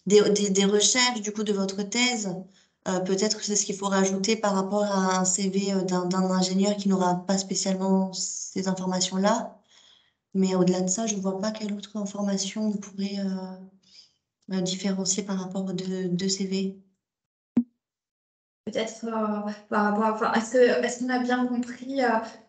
des recherches du coup de votre thèse, peut-être que c'est ce qu'il faut rajouter par rapport à un CV d'un ingénieur qui n'aura pas spécialement ces informations-là. Mais au-delà de ça, je ne vois pas quelle autre information on pourrait différencier par rapport aux deux CV. Peut-être par rapport à, enfin, est-ce qu'on a bien compris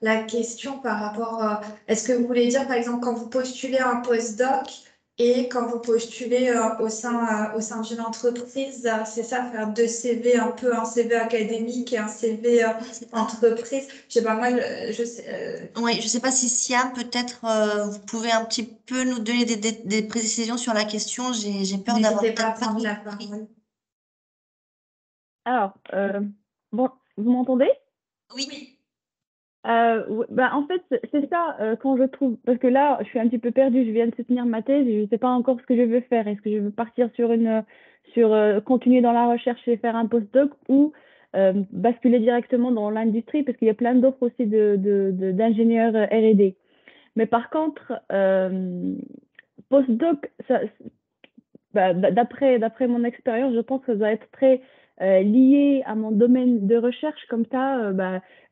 la question par rapport est-ce que vous voulez dire par exemple quand vous postulez un postdoc et quand vous postulez au sein d'une entreprise, c'est ça, faire deux CV, un peu un CV académique et un CV entreprise. Je sais pas, moi je sais. Oui, je ne sais pas si Siam, peut-être vous pouvez un petit peu nous donner des précisions sur la question. J'ai peur d'avoir N'hésitez pas à peut-être pas prendre tout la compris. parole. Alors, bon, vous m'entendez? Oui. Bah, en fait, c'est ça, quand je trouve, parce que là, je suis un petit peu perdue, je viens de soutenir ma thèse et je ne sais pas encore ce que je veux faire. Est-ce que je veux partir continuer dans la recherche et faire un postdoc ou basculer directement dans l'industrie, parce qu'il y a plein d'offres aussi d'ingénieurs R&D. Mais par contre, postdoc, bah, d'après mon expérience, je pense que ça doit être très lié à mon domaine de recherche. Comme ça,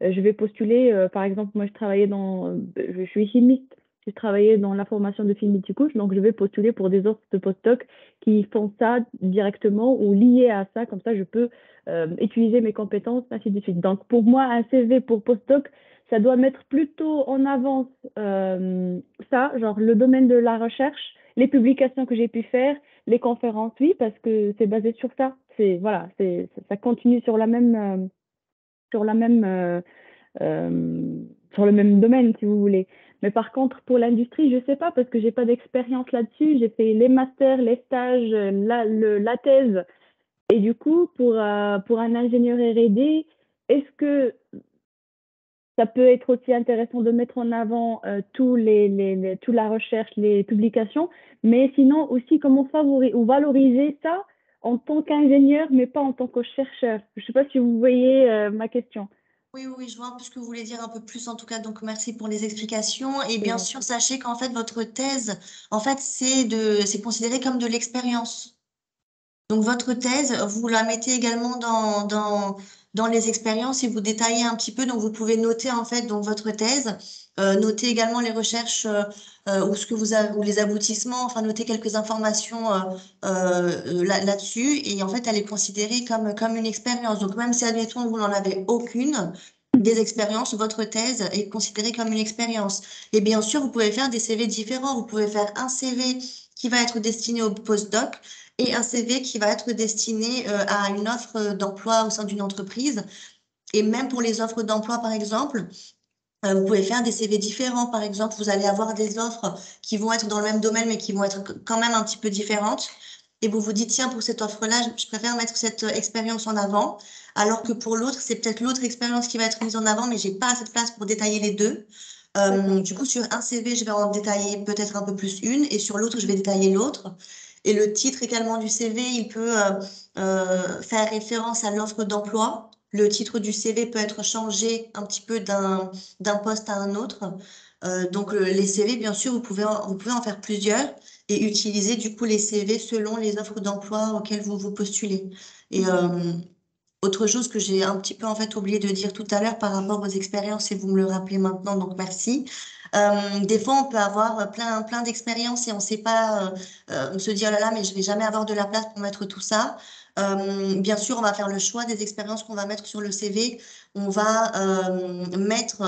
je vais postuler. Par exemple, moi, je suis chimiste. J'ai travaillé dans la formation de fine multicouche, donc je vais postuler pour des offres de postdoc qui font ça directement ou liées à ça. Comme ça, je peux utiliser mes compétences, ainsi de suite. Donc, pour moi, un CV pour postdoc, ça doit mettre plutôt en avance ça, genre le domaine de la recherche, les publications que j'ai pu faire, les conférences, oui, parce que c'est basé sur ça. Voilà, ça continue sur la même, sur le même domaine, si vous voulez. Mais par contre, pour l'industrie, je sais pas, parce que j'ai pas d'expérience là-dessus. J'ai fait les masters, les stages, la thèse. Et du coup, pour un ingénieur R&D, est-ce que ça peut être aussi intéressant de mettre en avant toute la recherche, les publications, mais sinon aussi comment favoriser ou valoriser ça en tant qu'ingénieur, mais pas en tant que chercheur. Je ne sais pas si vous voyez ma question. Oui, je vois un peu ce que vous voulez dire un peu plus en tout cas. Donc, merci pour les explications. Et bien Ouais. sûr, sachez qu'en fait, votre thèse, en fait, c'est considéré comme de l'expérience. Donc, votre thèse, vous la mettez également dans les expériences et vous détaillez un petit peu. Donc, vous pouvez noter en fait donc, votre thèse, noter également les recherches ou ce que vous avez, ou les aboutissements, enfin, noter quelques informations là-dessus. Et en fait, elle est considérée comme une expérience. Donc, même si, admettons, vous n'en avez aucune des expériences, votre thèse est considérée comme une expérience. Et bien sûr, vous pouvez faire des CV différents. Vous pouvez faire un CV qui va être destiné au postdoc et un CV qui va être destiné à une offre d'emploi au sein d'une entreprise. Et même pour les offres d'emploi, par exemple, vous pouvez faire des CV différents. Par exemple, vous allez avoir des offres qui vont être dans le même domaine, mais qui vont être quand même un petit peu différentes. Et vous vous dites, tiens, pour cette offre-là, je préfère mettre cette expérience en avant, alors que pour l'autre, c'est peut-être l'autre expérience qui va être mise en avant, mais j'ai pas assez de place pour détailler les deux. Du coup, sur un CV, je vais en détailler peut-être un peu plus une, et sur l'autre, je vais détailler l'autre. Et le titre également du CV, il peut faire référence à l'offre d'emploi. Le titre du CV peut être changé un petit peu d'un poste à un autre. Donc, les CV, bien sûr, vous pouvez en faire plusieurs et utiliser du coup les CV selon les offres d'emploi auxquelles vous vous postulez. Et autre chose que j'ai un petit peu en fait oublié de dire tout à l'heure par rapport aux expériences et vous me le rappelez maintenant, donc merci. Des fois, on peut avoir plein d'expériences et on sait pas, on se dit oh là là, mais je vais jamais avoir de la place pour mettre tout ça. Bien sûr, on va faire le choix des expériences qu'on va mettre sur le CV. On va mettre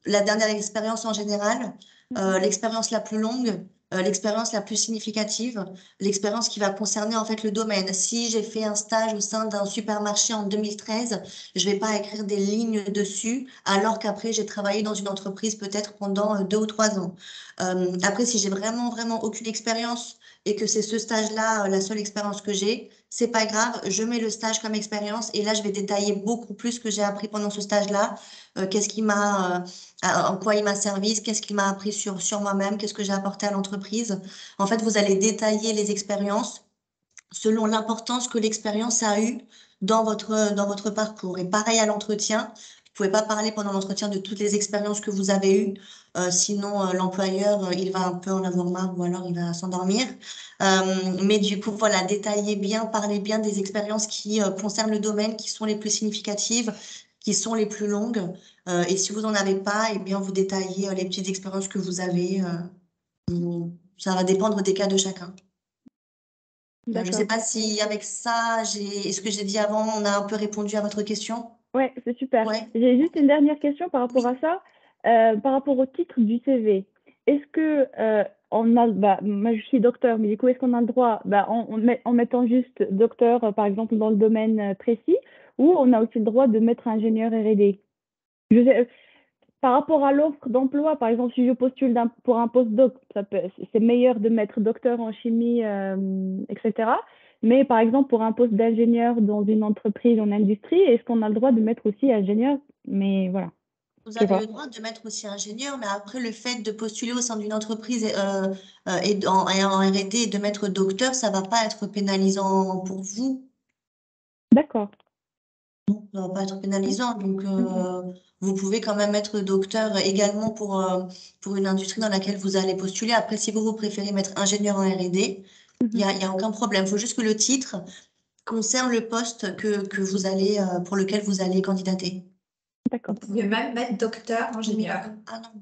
la dernière expérience en général, l'expérience la plus longue, l'expérience la plus significative, l'expérience qui va concerner en fait le domaine. Si j'ai fait un stage au sein d'un supermarché en 2013, je vais pas écrire des lignes dessus, alors qu'après j'ai travaillé dans une entreprise peut-être pendant 2 ou 3 ans. Après, si j'ai vraiment aucune expérience et que c'est ce stage-là la seule expérience que j'ai, c'est pas grave, je mets le stage comme expérience et là je vais détailler beaucoup plus ce que j'ai appris pendant ce stage-là, qu'est-ce qui m'a en quoi il m'a servi, qu'est-ce qu'il m'a appris sur moi-même, qu'est-ce que j'ai apporté à l'entreprise. En fait, vous allez détailler les expériences selon l'importance que l'expérience a eue dans votre parcours. Et pareil à l'entretien, vous pouvez pas parler pendant l'entretien de toutes les expériences que vous avez eues, sinon l'employeur, il va un peu en avoir marre ou alors il va s'endormir. Mais du coup, voilà, détaillez bien, parlez bien des expériences qui concernent le domaine, qui sont les plus significatives, qui sont les plus longues. Et si vous n'en avez pas, eh bien, vous détaillez les petites expériences que vous avez. Ça va dépendre des cas de chacun. Je ne sais D'accord. pas si avec ça, ce que j'ai dit avant, on a un peu répondu à votre question. Ouais, c'est super. Ouais. J'ai juste une dernière question par rapport à ça, par rapport au titre du CV. Est-ce que on a, moi je suis docteur, mais du coup, est-ce qu'on a le droit, en mettant juste docteur, par exemple, dans le domaine précis, ou on a aussi le droit de mettre ingénieur R&D? Je sais, par rapport à l'offre d'emploi, par exemple, si je postule pour un postdoc, c'est meilleur de mettre docteur en chimie, etc. Mais par exemple, pour un poste d'ingénieur dans une entreprise, en industrie, est-ce qu'on a le droit de mettre aussi ingénieur? Mais voilà, Vous je sais avez pas. le droit de mettre aussi ingénieur, mais après, le fait de postuler au sein d'une entreprise et en R&D et de mettre docteur, ça va pas être pénalisant pour vous. D'accord. Ça va pas être pénalisant. Donc, Mhm. vous pouvez quand même mettre docteur également pour une industrie dans laquelle vous allez postuler. Après, si vous préférez mettre ingénieur en R&D, Mhm. il y a aucun problème. Il faut juste que le titre concerne le poste que vous allez, pour lequel vous allez candidater. Vous D'accord. pouvez même mettre docteur ingénieur. Ah non.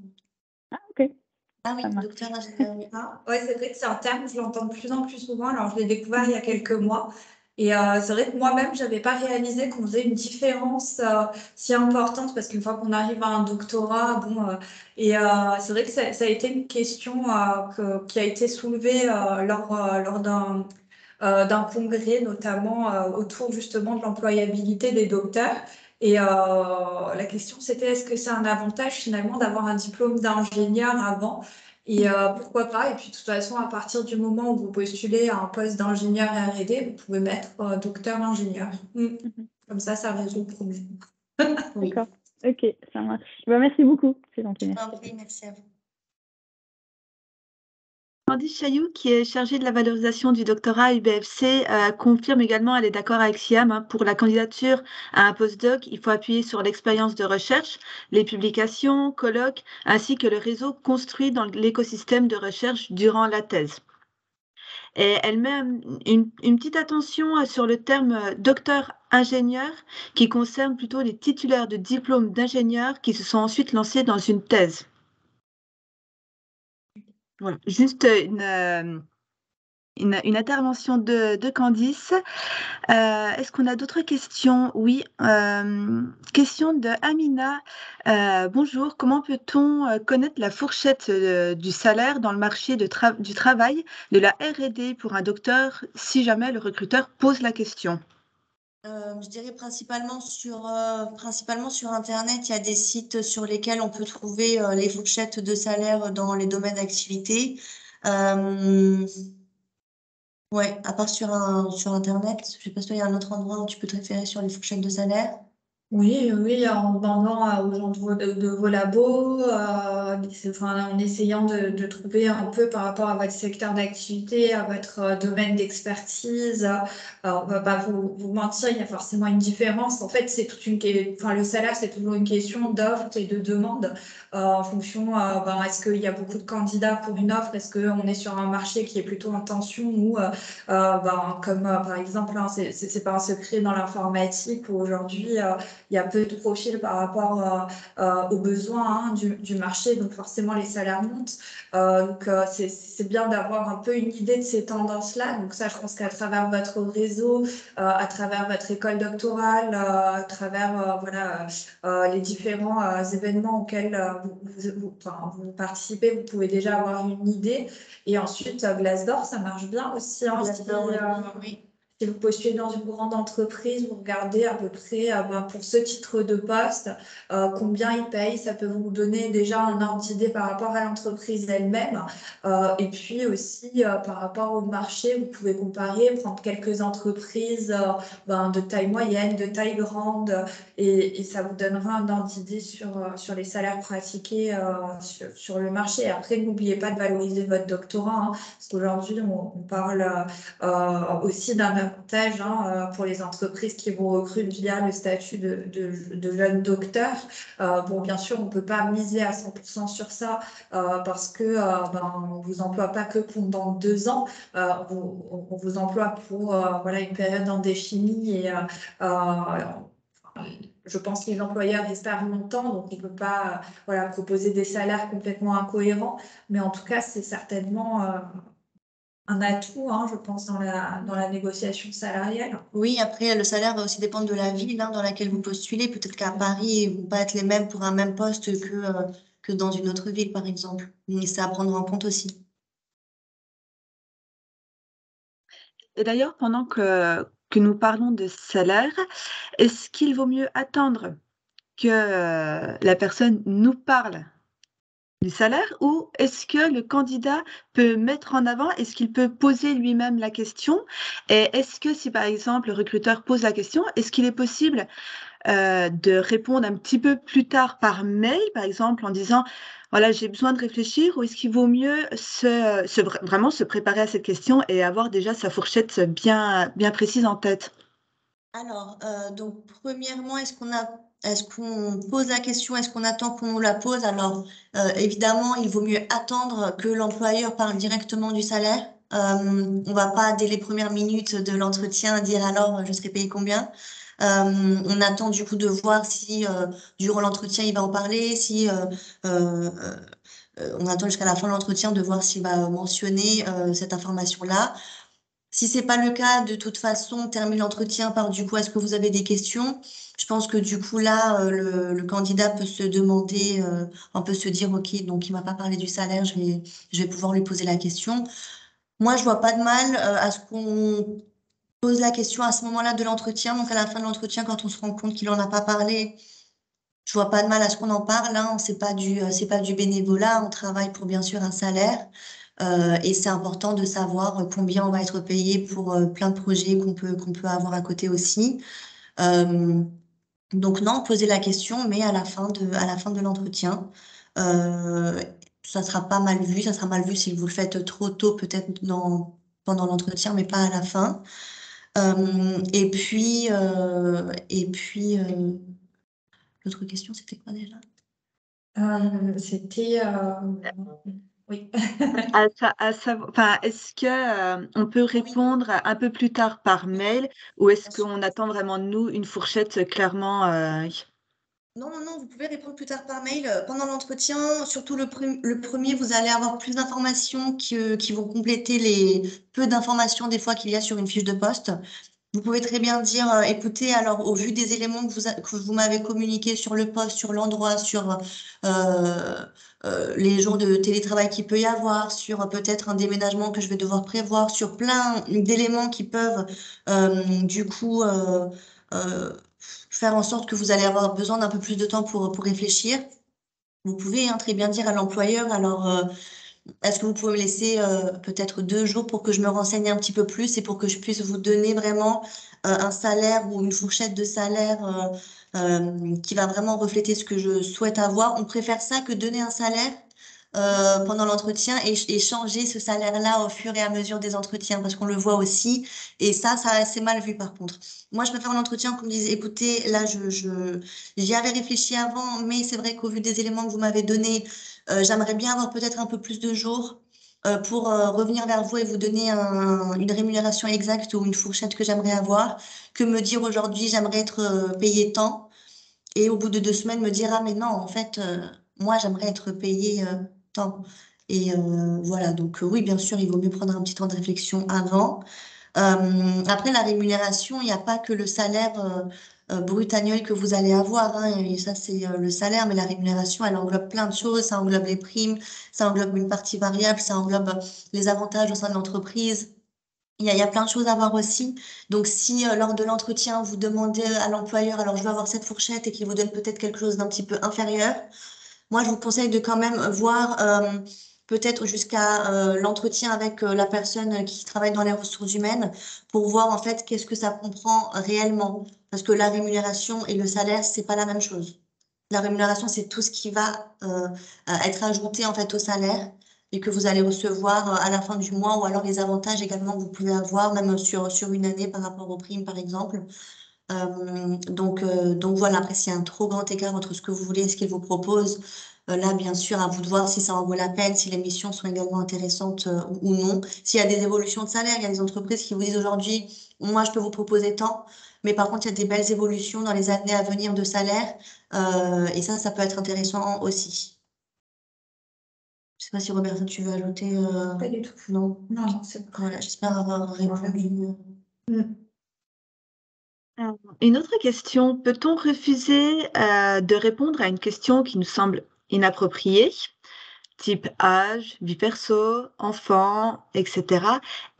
Ah, ok, Ah oui, ça marche. docteur ingénieur, oui. Ah, ouais, c'est vrai que c'est un terme que je l'entends de plus en plus souvent. Alors, je l'ai découvert il y a quelques mois. Et c'est vrai que moi-même, je n'avais pas réalisé qu'on faisait une différence si importante parce qu'une fois qu'on arrive à un doctorat, bon, c'est vrai que ça a été une question qui a été soulevée lors d'un congrès, notamment autour justement de l'employabilité des docteurs. Et la question, c'était est-ce que c'est un avantage finalement d'avoir un diplôme d'ingénieur avant? Et pourquoi pas? Et puis de toute façon, à partir du moment où vous postulez à un poste d'ingénieur R&D, vous pouvez mettre docteur ingénieur. Mhm. Comme ça résout le problème. Oui. D'accord. Ok, ça marche. Merci beaucoup. C'est gentil, merci. Oui, merci à vous. Candice Chailloux, qui est chargée de la valorisation du doctorat à UBFC, confirme également, elle est d'accord avec Siam, hein, pour la candidature à un postdoc, il faut appuyer sur l'expérience de recherche, les publications, colloques, ainsi que le réseau construit dans l'écosystème de recherche durant la thèse. Et elle met une petite attention sur le terme docteur-ingénieur, qui concerne plutôt les titulaires de diplômes d'ingénieur qui se sont ensuite lancés dans une thèse. Voilà, juste une intervention de Candice. Est-ce qu'on a d'autres questions? Oui, question de Amina. Bonjour, comment peut-on connaître la fourchette du salaire dans le marché du travail de la R&D pour un docteur si jamais le recruteur pose la question? Je dirais principalement sur Internet, il y a des sites sur lesquels on peut trouver les fourchettes de salaire dans les domaines d'activité. Ouais, à part sur Internet, je sais pas si il y a un autre endroit où tu peux te référer sur les fourchettes de salaire. Oui, oui, en demandant aux gens de vos labos, en essayant de trouver un peu par rapport à votre secteur d'activité, à votre domaine d'expertise. On va pas vous mentir, il y a forcément une différence. En fait, c'est le salaire, c'est toujours une question d'offre et de demande en fonction, est-ce qu'il y a beaucoup de candidats pour une offre? Est-ce qu'on est sur un marché qui est plutôt en tension ou comme par exemple, hein, c'est pas un secret dans l'informatique où aujourd'hui, il y a peu de profils par rapport aux besoins du marché, donc forcément les salaires montent. C'est bien d'avoir un peu une idée de ces tendances-là. Donc ça, je pense qu'à travers votre réseau, à travers votre école doctorale, à travers les différents événements auxquels vous participez, vous pouvez déjà avoir une idée. Et ensuite, Glassdoor, ça marche bien aussi. Glassdoor, oui. Si vous postulez dans une grande entreprise, vous regardez à peu près pour ce titre de poste, combien ils payent. Ça peut vous donner déjà un ordre d'idée par rapport à l'entreprise elle-même. Et puis aussi, par rapport au marché, vous pouvez comparer, prendre quelques entreprises de taille moyenne, de taille grande, et ça vous donnera un ordre d'idée sur les salaires pratiqués sur le marché. Et après, n'oubliez pas de valoriser votre doctorat, hein, parce qu'aujourd'hui, on parle aussi d'un avantage pour les entreprises qui vous recrutent via le statut de jeune docteur. Bon, bien sûr, on ne peut pas miser à 100% sur ça parce que on vous emploie pas que pendant 2 ans, on vous emploie pour une période indéfinie et je pense que les employeurs espèrent longtemps, donc on ne peut pas proposer des salaires complètement incohérents, mais en tout cas, c'est certainement un atout, je pense, dans la négociation salariale. Oui, après, le salaire va aussi dépendre de la ville dans laquelle vous postulez. Peut-être qu'à Paris, ils vont pas être les mêmes pour un même poste que dans une autre ville, par exemple. Mais c'est à prendre en compte aussi. Et d'ailleurs, pendant que nous parlons de salaire, est-ce qu'il vaut mieux attendre que la personne nous parle du salaire ou est-ce que le candidat peut mettre en avant, est-ce qu'il peut poser lui-même la question? Et est-ce que si par exemple le recruteur pose la question, est-ce qu'il est possible de répondre un petit peu plus tard par mail, par exemple, en disant: «Voilà, j'ai besoin de réfléchir» ou est-ce qu'il vaut mieux vraiment se préparer à cette question et avoir déjà sa fourchette bien précise en tête? Alors, donc premièrement, est-ce qu'on pose la question? Est-ce qu'on attend qu'on nous la pose? Alors, évidemment, il vaut mieux attendre que l'employeur parle directement du salaire. On va pas dès les premières minutes de l'entretien dire: «Alors, je serai payé combien?» On attend du coup de voir si, durant l'entretien, il va en parler, si, heu on attend jusqu'à la fin de l'entretien de voir s'il va mentionner, cette information-là. Si c'est pas le cas, de toute façon, on termine l'entretien par du coup: «Est-ce que vous avez des questions?» Je pense que du coup là, le candidat peut se demander, on peut se dire: «OK, donc il m'a pas parlé du salaire, je vais pouvoir lui poser la question». Moi, je vois pas de mal, à ce qu'on pose la question à ce moment-là de l'entretien, donc à la fin de l'entretien, quand on se rend compte qu'il en a pas parlé, je vois pas de mal à ce qu'on en parle, c'est pas du bénévolat, on travaille pour bien sûr un salaire, et c'est important de savoir, combien on va être payé pour, plein de projets qu'on peut avoir à côté aussi. Hem, donc non, poser la question, mais à la fin de l'entretien. Heu, ça sera pas mal vu, ça sera mal vu si vous le faites trop tôt, peut-être pendant l'entretien, mais pas à la fin. L'autre question, c'était quoi déjà? C'était oui. Enfin, est-ce que, on peut Oui. répondre un peu plus tard par mail ou est-ce qu'on attend vraiment de nous une fourchette clairement? Non, non, non, vous pouvez répondre plus tard par mail. Pendant l'entretien, surtout le premier, vous allez avoir plus d'informations qui vont compléter les peu d'informations des fois qu'il y a sur une fiche de poste. Vous pouvez très bien dire, écoutez, alors au vu des éléments que vous m'avez communiqués sur le poste, sur l'endroit, sur euh, les jours de télétravail qu'il peut y avoir, sur peut-être un déménagement que je vais devoir prévoir, sur plein d'éléments qui peuvent du coup euh, faire en sorte que vous allez avoir besoin d'un peu plus de temps pour réfléchir. Vous pouvez très bien dire à l'employeur, alors est-ce que vous pouvez me laisser peut-être 2 jours pour que je me renseigne un petit peu plus et pour que je puisse vous donner vraiment un salaire ou une fourchette de salaire qui va vraiment refléter ce que je souhaite avoir. On préfère ça que donner un salaire pendant l'entretien et changer ce salaire-là au fur et à mesure des entretiens parce qu'on le voit aussi et ça c'est mal vu par contre. Moi, je préfère l'entretien qu'on me dise, écoutez, là, j'y avais réfléchi avant, mais c'est vrai qu'au vu des éléments que vous m'avez donnés, j'aimerais bien avoir peut-être un peu plus de jours pour revenir vers vous et vous donner une rémunération exacte ou une fourchette que j'aimerais avoir, que me dire aujourd'hui j'aimerais être payé tant et au bout de 2 semaines me dire ah mais non en fait moi j'aimerais être payé tant. Et voilà, donc oui, bien sûr, il vaut mieux prendre un petit temps de réflexion avant. Après, la rémunération, il n'y a pas que le salaire brut annuel que vous allez avoir, hein, et ça, c'est le salaire, mais la rémunération, elle englobe plein de choses. Ça englobe les primes, ça englobe une partie variable, ça englobe les avantages au sein de l'entreprise. Il y a plein de choses à voir aussi. Donc, si lors de l'entretien, vous demandez à l'employeur, alors je veux avoir cette fourchette et qu'il vous donne peut-être quelque chose d'un petit peu inférieur, moi, je vous conseille de quand même voir peut-être jusqu'à l'entretien avec la personne qui travaille dans les ressources humaines pour voir en fait qu'est-ce que ça comprend réellement. Parce que la rémunération et le salaire, c'est pas la même chose. La rémunération, c'est tout ce qui va être ajouté en fait au salaire et que vous allez recevoir à la fin du mois ou alors les avantages également que vous pouvez avoir même sur une année par rapport aux primes par exemple. Donc voilà, après, s'il y a un trop grand écart entre ce que vous voulez et ce qu'ils vous proposent, là, bien sûr, à vous de voir si ça en vaut la peine, si les missions sont également intéressantes ou non. S'il y a des évolutions de salaire, il y a des entreprises qui vous disent aujourd'hui, moi, je peux vous proposer tant, mais par contre, il y a des belles évolutions dans les années à venir de salaire, et ça peut être intéressant aussi. Je sais pas si Roberta, tu veux ajouter Pas du tout. Non. Non, non, c'est bon. Voilà, j'espère avoir répondu. Mm. Une autre question, peut-on refuser de répondre à une question qui nous semble inappropriée, type âge, vie perso, enfant, etc.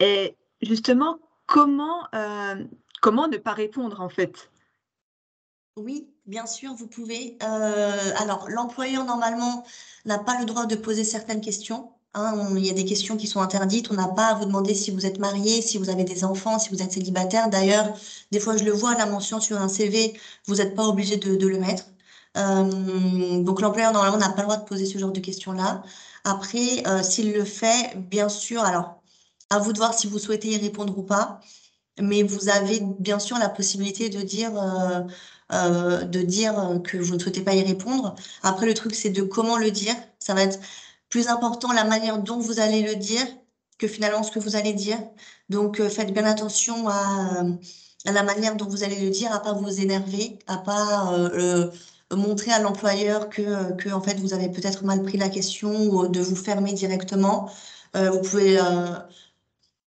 Et justement, comment ne pas répondre en fait? Oui, bien sûr, vous pouvez. Alors, l'employeur, normalement, n'a pas le droit de poser certaines questions. Hein. Il y a des questions qui sont interdites. On n'a pas à vous demander si vous êtes marié, si vous avez des enfants, si vous êtes célibataire. D'ailleurs, des fois, je le vois, la mention sur un CV, vous n'êtes pas obligé de le mettre. Donc, l'employeur, normalement, n'a pas le droit de poser ce genre de questions-là. Après, s'il le fait, bien sûr, alors, à vous de voir si vous souhaitez y répondre ou pas. Mais vous avez bien sûr la possibilité de dire que vous ne souhaitez pas y répondre. Après, le truc, c'est de comment le dire. Ça va être plus important la manière dont vous allez le dire que finalement ce que vous allez dire. Donc, faites bien attention à la manière dont vous allez le dire, à pas vous énerver, à pas montrer à l'employeur que en fait vous avez peut-être mal pris la question ou de vous fermer directement. Vous pouvez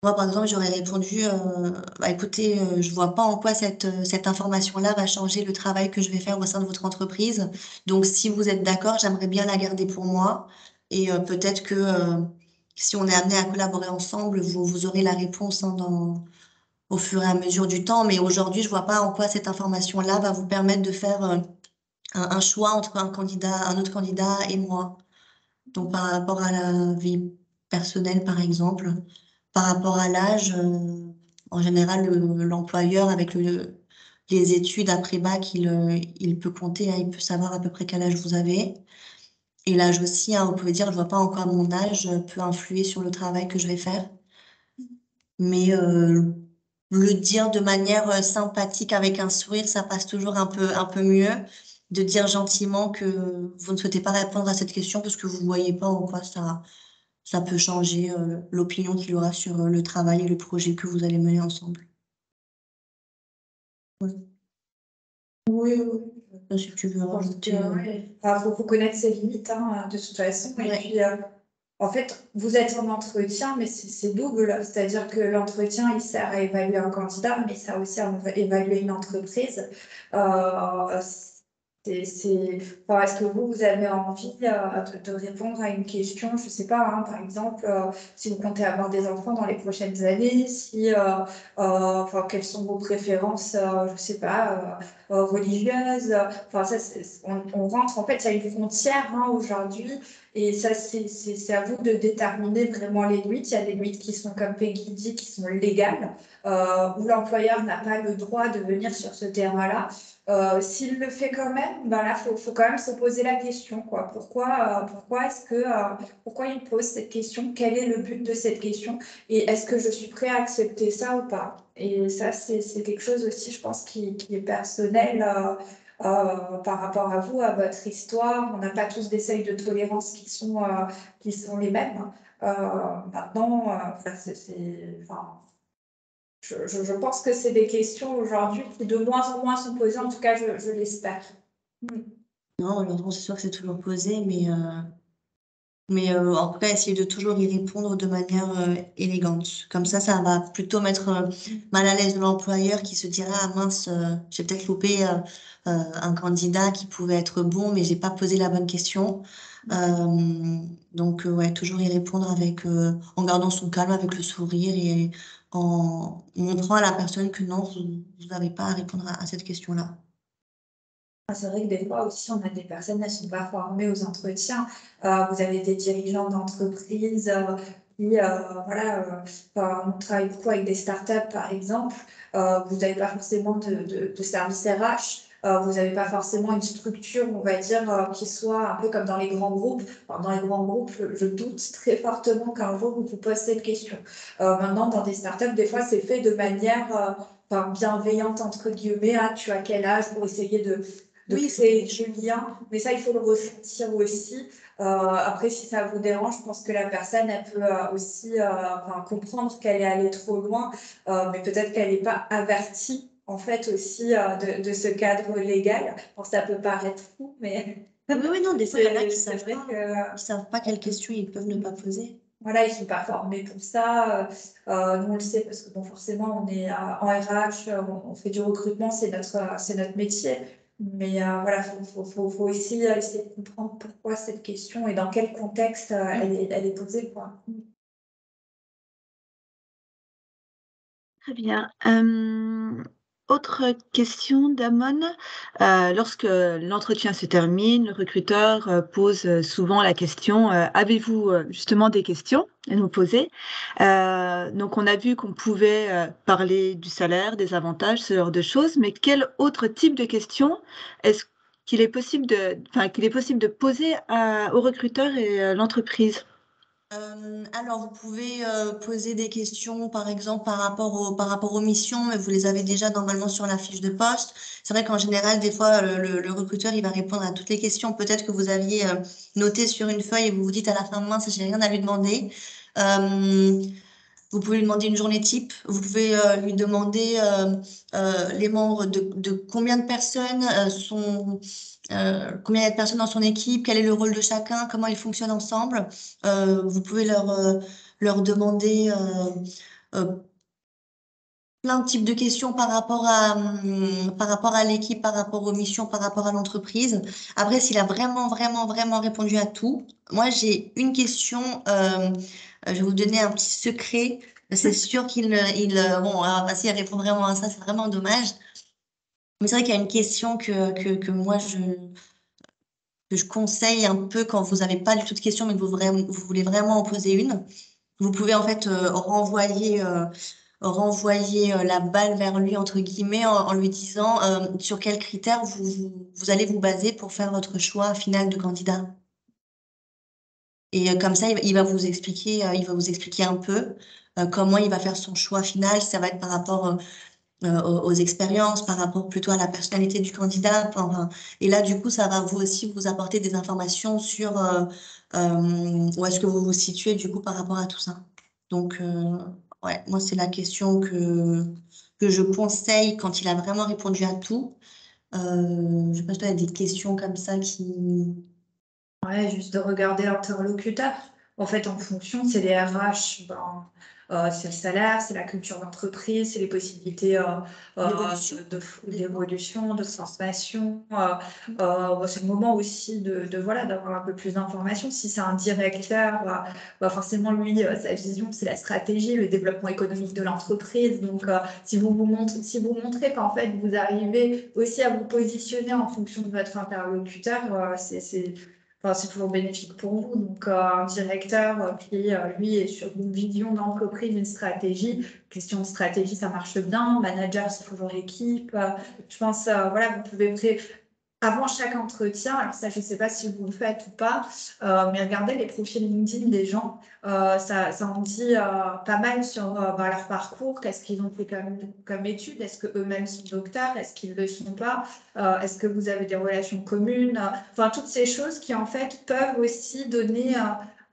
moi, par exemple, j'aurais répondu, bah, écoutez, je vois pas en quoi cette information-là va changer le travail que je vais faire au sein de votre entreprise. Donc, si vous êtes d'accord, j'aimerais bien la garder pour moi. Et peut-être que si on est amené à collaborer ensemble, vous aurez la réponse hein, au fur et à mesure du temps. Mais aujourd'hui, je vois pas en quoi cette information-là va vous permettre de faire un choix entre un autre candidat et moi. Donc, par rapport à la vie personnelle, par exemple, par rapport à l'âge, en général, l'employeur, avec les études après bac, il peut compter, hein, il peut savoir à peu près quel âge vous avez. Et l'âge aussi, hein, vous pouvez dire, je vois pas encore mon âge peut influer sur le travail que je vais faire. Mais le dire de manière sympathique avec un sourire, ça passe toujours un peu mieux. De dire gentiment que vous ne souhaitez pas répondre à cette question parce que vous ne voyez pas en quoi ça peut changer l'opinion qu'il aura sur le travail et le projet que vous allez mener ensemble. Oui, oui. si tu veux rajouter. Faut connaître ses limites, hein, de toute façon. Et Ouais. puis, en fait, vous êtes en entretien, mais c'est double. C'est-à-dire que l'entretien, il sert à évaluer un candidat, mais ça aussi à évaluer une entreprise. Est-ce que vous avez envie de répondre à une question, je sais pas, hein, par exemple, si vous comptez avoir des enfants dans les prochaines années, quelles sont vos préférences, je sais pas, religieuses. On rentre, en fait, il y a une frontière, hein, aujourd'hui, et ça, c'est à vous de déterminer vraiment les limites. Il y a des limites qui sont, comme Peggy dit, qui sont légales, où l'employeur n'a pas le droit de venir sur ce terrain-là. S'il le fait quand même, ben là, faut quand même se poser la question, quoi. Pourquoi il pose cette question? Quel est le but de cette question? Et est-ce que je suis prêt à accepter ça ou pas? Et ça, c'est quelque chose aussi, je pense, qui est personnel par rapport à vous, à votre histoire. On n'a pas tous des seuils de tolérance qui sont les mêmes. Maintenant, je pense que c'est des questions aujourd'hui qui de moins en moins sont posées, en tout cas, je l'espère. Non, c'est sûr que c'est toujours posé, mais en tout cas, essayer de toujours y répondre de manière élégante. Comme ça va plutôt mettre mal à l'aise l'employeur qui se dira, ah mince, j'ai peut-être loupé un candidat qui pouvait être bon, mais j'ai pas posé la bonne question. Donc, ouais, toujours y répondre en gardant son calme, avec le sourire et en montrant à la personne que non, vous n'avez pas à répondre à cette question-là. C'est vrai que des fois aussi, on a des personnes, elles ne sont pas formées aux entretiens. Vous avez des dirigeants d'entreprise qui, on travaille beaucoup avec des startups, par exemple. Vous n'avez pas forcément de service RH. Vous n'avez pas forcément une structure, on va dire, qui soit un peu comme dans les grands groupes. Alors, dans les grands groupes, je doute très fortement qu'un jour, vous posez cette question. Maintenant, dans des startups, des fois, c'est fait de manière bienveillante, entre guillemets. Ah, tu as quel âge, pour essayer de créer du lien, mais ça, il faut le ressentir aussi. Après, si ça vous dérange, je pense que la personne, elle peut aussi comprendre qu'elle est allée trop loin, mais peut-être qu'elle n'est pas avertie, en fait, aussi de ce cadre légal. Alors, ça peut paraître fou, mais... Oui, non, des fois, il y en a qui ne savent pas quelles questions ils peuvent ne pas poser. Voilà, ils ne sont pas formés pour ça. Nous, on le sait parce que bon, forcément, on est en RH, on fait du recrutement, c'est notre métier. Mais voilà, faut aussi essayer de comprendre pourquoi cette question et dans quel contexte elle est posée, quoi. Très bien. Autre question d'Amon. Lorsque l'entretien se termine, le recruteur pose souvent la question, avez-vous justement des questions à nous poser? Donc on a vu qu'on pouvait parler du salaire, des avantages, ce genre de choses, mais quel autre type de questions est-ce qu'il est possible de poser au recruteur et l'entreprise? Alors, vous pouvez poser des questions, par exemple, par rapport aux missions, mais vous les avez déjà normalement sur la fiche de poste. C'est vrai qu'en général, des fois, le recruteur, il va répondre à toutes les questions. Peut-être que vous aviez noté sur une feuille et vous vous dites à la fin, mince, j'ai rien à lui demander. Vous pouvez lui demander une journée type. Vous pouvez lui demander les membres de combien de personnes combien il y a de personnes dans son équipe, quel est le rôle de chacun, comment ils fonctionnent ensemble. Vous pouvez leur demander plein de types de questions par rapport à l'équipe, par rapport aux missions, par rapport à l'entreprise. Après, s'il a vraiment, vraiment, vraiment répondu à tout, moi, j'ai une question. Je vais vous donner un petit secret. C'est sûr s'il répond vraiment à ça, c'est vraiment dommage. Mais c'est vrai qu'il y a une question que moi, que je conseille un peu quand vous n'avez pas du tout de questions, mais que vous voulez vraiment en poser une. Vous pouvez en fait renvoyer la balle vers lui, entre guillemets, en lui disant sur quels critères vous allez vous baser pour faire votre choix final de candidat. Et comme ça, il va vous expliquer un peu comment il va faire son choix final. Ça va être par rapport aux expériences, par rapport plutôt à la personnalité du candidat. Et là, du coup, ça va vous aussi vous apporter des informations sur où est-ce que vous vous situez du coup par rapport à tout ça. Donc, ouais, moi, c'est la question que je conseille quand il a vraiment répondu à tout. Je sais pas si tu as des questions comme ça qui... Ouais, juste de regarder l'interlocuteur. En fait, en fonction, c'est les RH, c'est le salaire, c'est la culture d'entreprise, c'est les possibilités D'évolution. d'évolution, de transformation. C'est le moment aussi voilà, d'avoir un peu plus d'informations. Si c'est un directeur, forcément, lui, sa vision, c'est la stratégie, le développement économique de l'entreprise. Donc, si vous montrez qu'en fait, vous arrivez aussi à vous positionner en fonction de votre interlocuteur, c'est toujours bénéfique pour vous. Donc, un directeur qui, lui, est sur une vision d'entreprise, une stratégie. Question de stratégie, ça marche bien. Manager, c'est toujours l'équipe. Je pense, voilà, vous pouvez avant chaque entretien, alors ça, je ne sais pas si vous le faites ou pas, mais regardez les profils LinkedIn des gens. Ça en dit pas mal sur leur parcours. Qu'est-ce qu'ils ont fait comme études? Est-ce qu'eux-mêmes sont docteurs? Est-ce qu'ils ne le sont pas? Est-ce que vous avez des relations communes? Enfin, toutes ces choses qui, en fait, peuvent aussi donner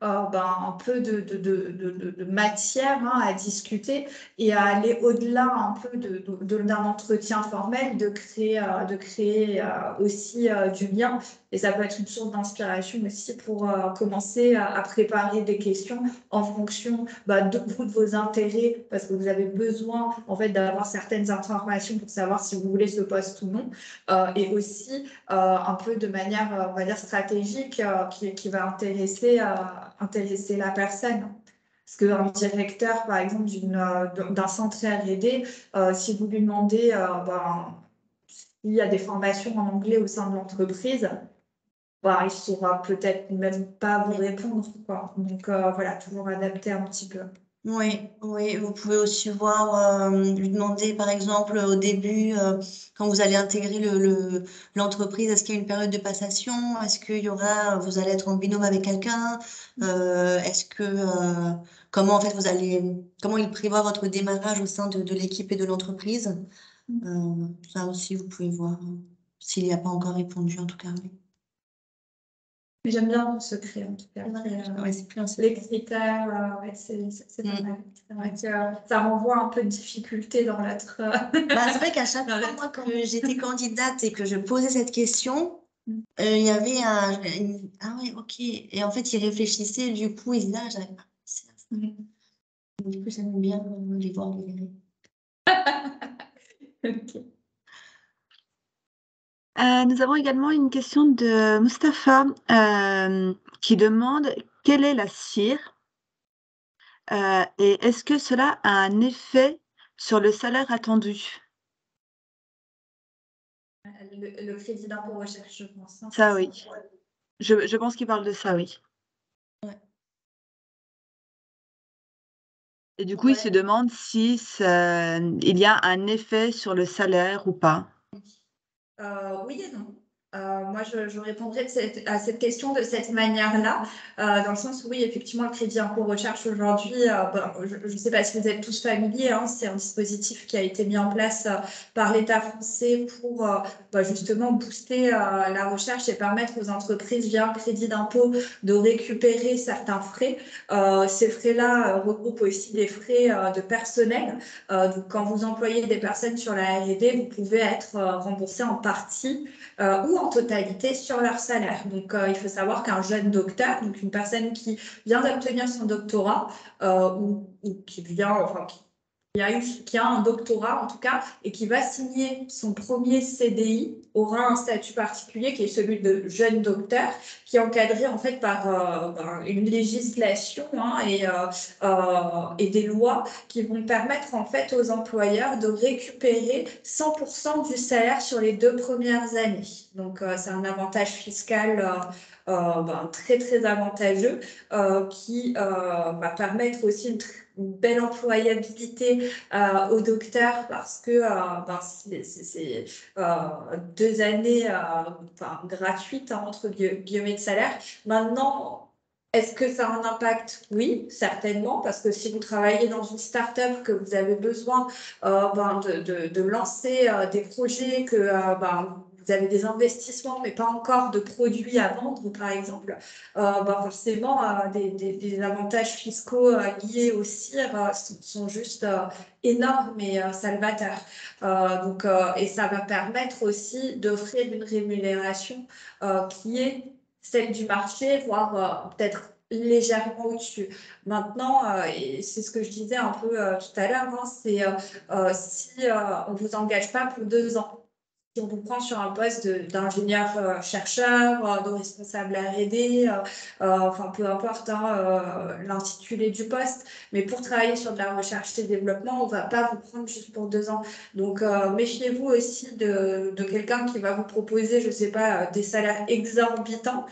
un peu de matière à discuter et à aller au-delà un peu d'un entretien formel, de créer aussi du lien. Et ça peut être une source d'inspiration aussi pour commencer à préparer des questions en fonction de vous, de vos intérêts, parce que vous avez besoin en fait d'avoir certaines informations pour savoir si vous voulez ce poste ou non. Et aussi un peu de manière, on va dire, stratégique qui va intéresser la personne. Parce qu'un directeur, par exemple, d'un centre R&D, si vous lui demandez s'il y a des formations en anglais au sein de l'entreprise, il ne saura peut-être même pas vous répondre, quoi. Donc voilà, toujours adapter un petit peu. Oui, oui, vous pouvez aussi voir, lui demander par exemple au début, quand vous allez intégrer l'entreprise, est-ce qu'il y a une période de passation? Est-ce qu'il y aura, vous allez être en binôme avec quelqu'un? Est-ce que, comment en fait comment il prévoit votre démarrage au sein de l'équipe et de l'entreprise? Ça aussi, vous pouvez voir s'il n'y a pas encore répondu, en tout cas, oui. Mais j'aime bien le secret, en tout cas. Ouais, c'est plus un secret. Les critères, c'est pas mal. C'est vrai que ça renvoie un peu de difficulté dans l'être. C'est vrai qu'à chaque fois, moi, quand j'étais candidate et que je posais cette question, il y avait Ah oui, ok. Et en fait, il réfléchissait, du coup, il se disait, ah, j'avais pas pensé à ça. Du coup, j'aime bien les voir galérer. Ok. Nous avons également une question de Mustapha qui demande quelle est la cire et est-ce que cela a un effet sur le salaire attendu? Le crédit d'impôt recherche, je pense. Ça, oui. Je pense qu'il parle de ça, oui. Ouais. Et du coup, il se demande si il y a un effet sur le salaire ou pas. Oui et non. Moi, je répondrais à cette question de cette manière-là, dans le sens où oui, effectivement, le crédit impôt recherche aujourd'hui, je ne sais pas si vous êtes tous familiers, c'est un dispositif qui a été mis en place par l'État français pour justement booster la recherche et permettre aux entreprises, via un crédit d'impôt, de récupérer certains frais. Ces frais-là regroupent aussi des frais de personnel. Donc, quand vous employez des personnes sur la R&D, vous pouvez être remboursé en partie ou en totalité sur leur salaire. Donc, il faut savoir qu'un jeune docteur, donc une personne qui vient d'obtenir son doctorat ou qui a un doctorat en tout cas et qui va signer son premier CDI aura un statut particulier qui est celui de jeune docteur, qui est encadré en fait par une législation et des lois qui vont permettre en fait aux employeurs de récupérer 100% du salaire sur les 2 premières années. Donc c'est un avantage fiscal très très avantageux qui va permettre aussi une belle employabilité aux docteurs parce que c'est 2 années gratuites entre guillemets de salaire. Maintenant, est-ce que ça a un impact? Oui, certainement, parce que si vous travaillez dans une start-up, que vous avez besoin de lancer des projets, que vous avez des investissements, mais pas encore de produits à vendre, par exemple, forcément, des avantages fiscaux liés au CIR sont juste énormes et salvateurs. Et ça va permettre aussi d'offrir une rémunération qui est celle du marché, voire peut-être légèrement au-dessus. Maintenant, et c'est ce que je disais un peu tout à l'heure, hein, c'est si on vous engage pas pour 2 ans, si on vous prend sur un poste d'ingénieur chercheur, de responsable R&D, enfin peu importe hein, l'intitulé du poste, mais pour travailler sur de la recherche et développement, on va pas vous prendre juste pour 2 ans. Donc méfiez-vous aussi de quelqu'un qui va vous proposer, je sais pas, des salaires exorbitants.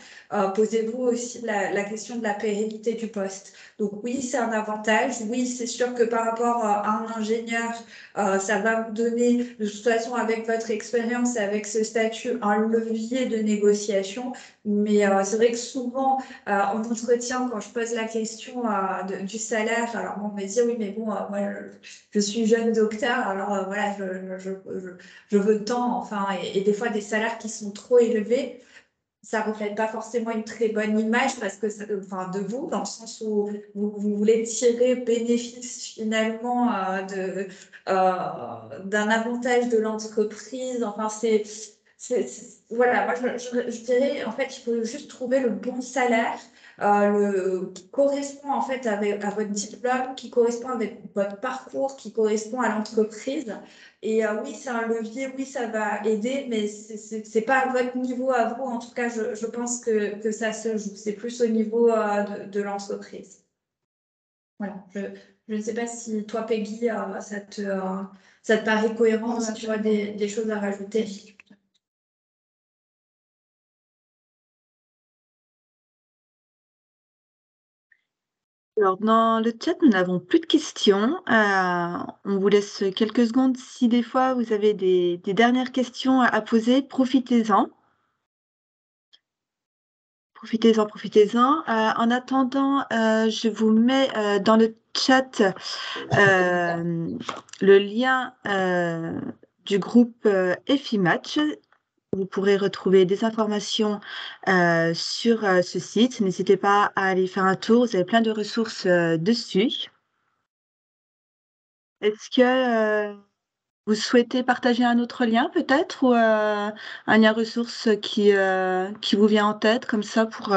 Posez-vous aussi la question de la pérennité du poste. Donc oui, c'est un avantage. Oui, c'est sûr que par rapport à un ingénieur, ça va vous donner, de toute façon, avec votre expérience et avec ce statut, un levier de négociation. Mais c'est vrai que souvent, en entretien, quand je pose la question du salaire, alors on me dit oui, mais bon, moi, je suis jeune docteur, alors voilà, je veux tant, enfin, et des fois des salaires qui sont trop élevés. Ça reflète pas forcément une très bonne image parce que enfin de vous dans le sens où vous voulez tirer bénéfice finalement d'un avantage de l'entreprise. Enfin voilà, moi je dirais en fait il faut juste trouver le bon salaire qui correspond en fait à votre diplôme, qui correspond avec votre parcours, qui correspond à l'entreprise. Et oui, c'est un levier, oui, ça va aider, mais c'est pas à votre niveau à vous. En tout cas, je pense que ça se joue. C'est plus au niveau de l'entreprise. Voilà. Je ne sais pas si toi, Peggy, ça te paraît cohérent, si tu vois des choses à rajouter. Alors, dans le chat, nous n'avons plus de questions. On vous laisse quelques secondes. Si des fois vous avez des dernières questions à poser, profitez-en. Profitez-en, profitez-en. En attendant, je vous mets dans le chat le lien du groupe EFIMatch. Vous pourrez retrouver des informations sur ce site. N'hésitez pas à aller faire un tour. Vous avez plein de ressources dessus. Est-ce que vous souhaitez partager un autre lien peut-être ou un lien ressource qui vous vient en tête comme ça pour...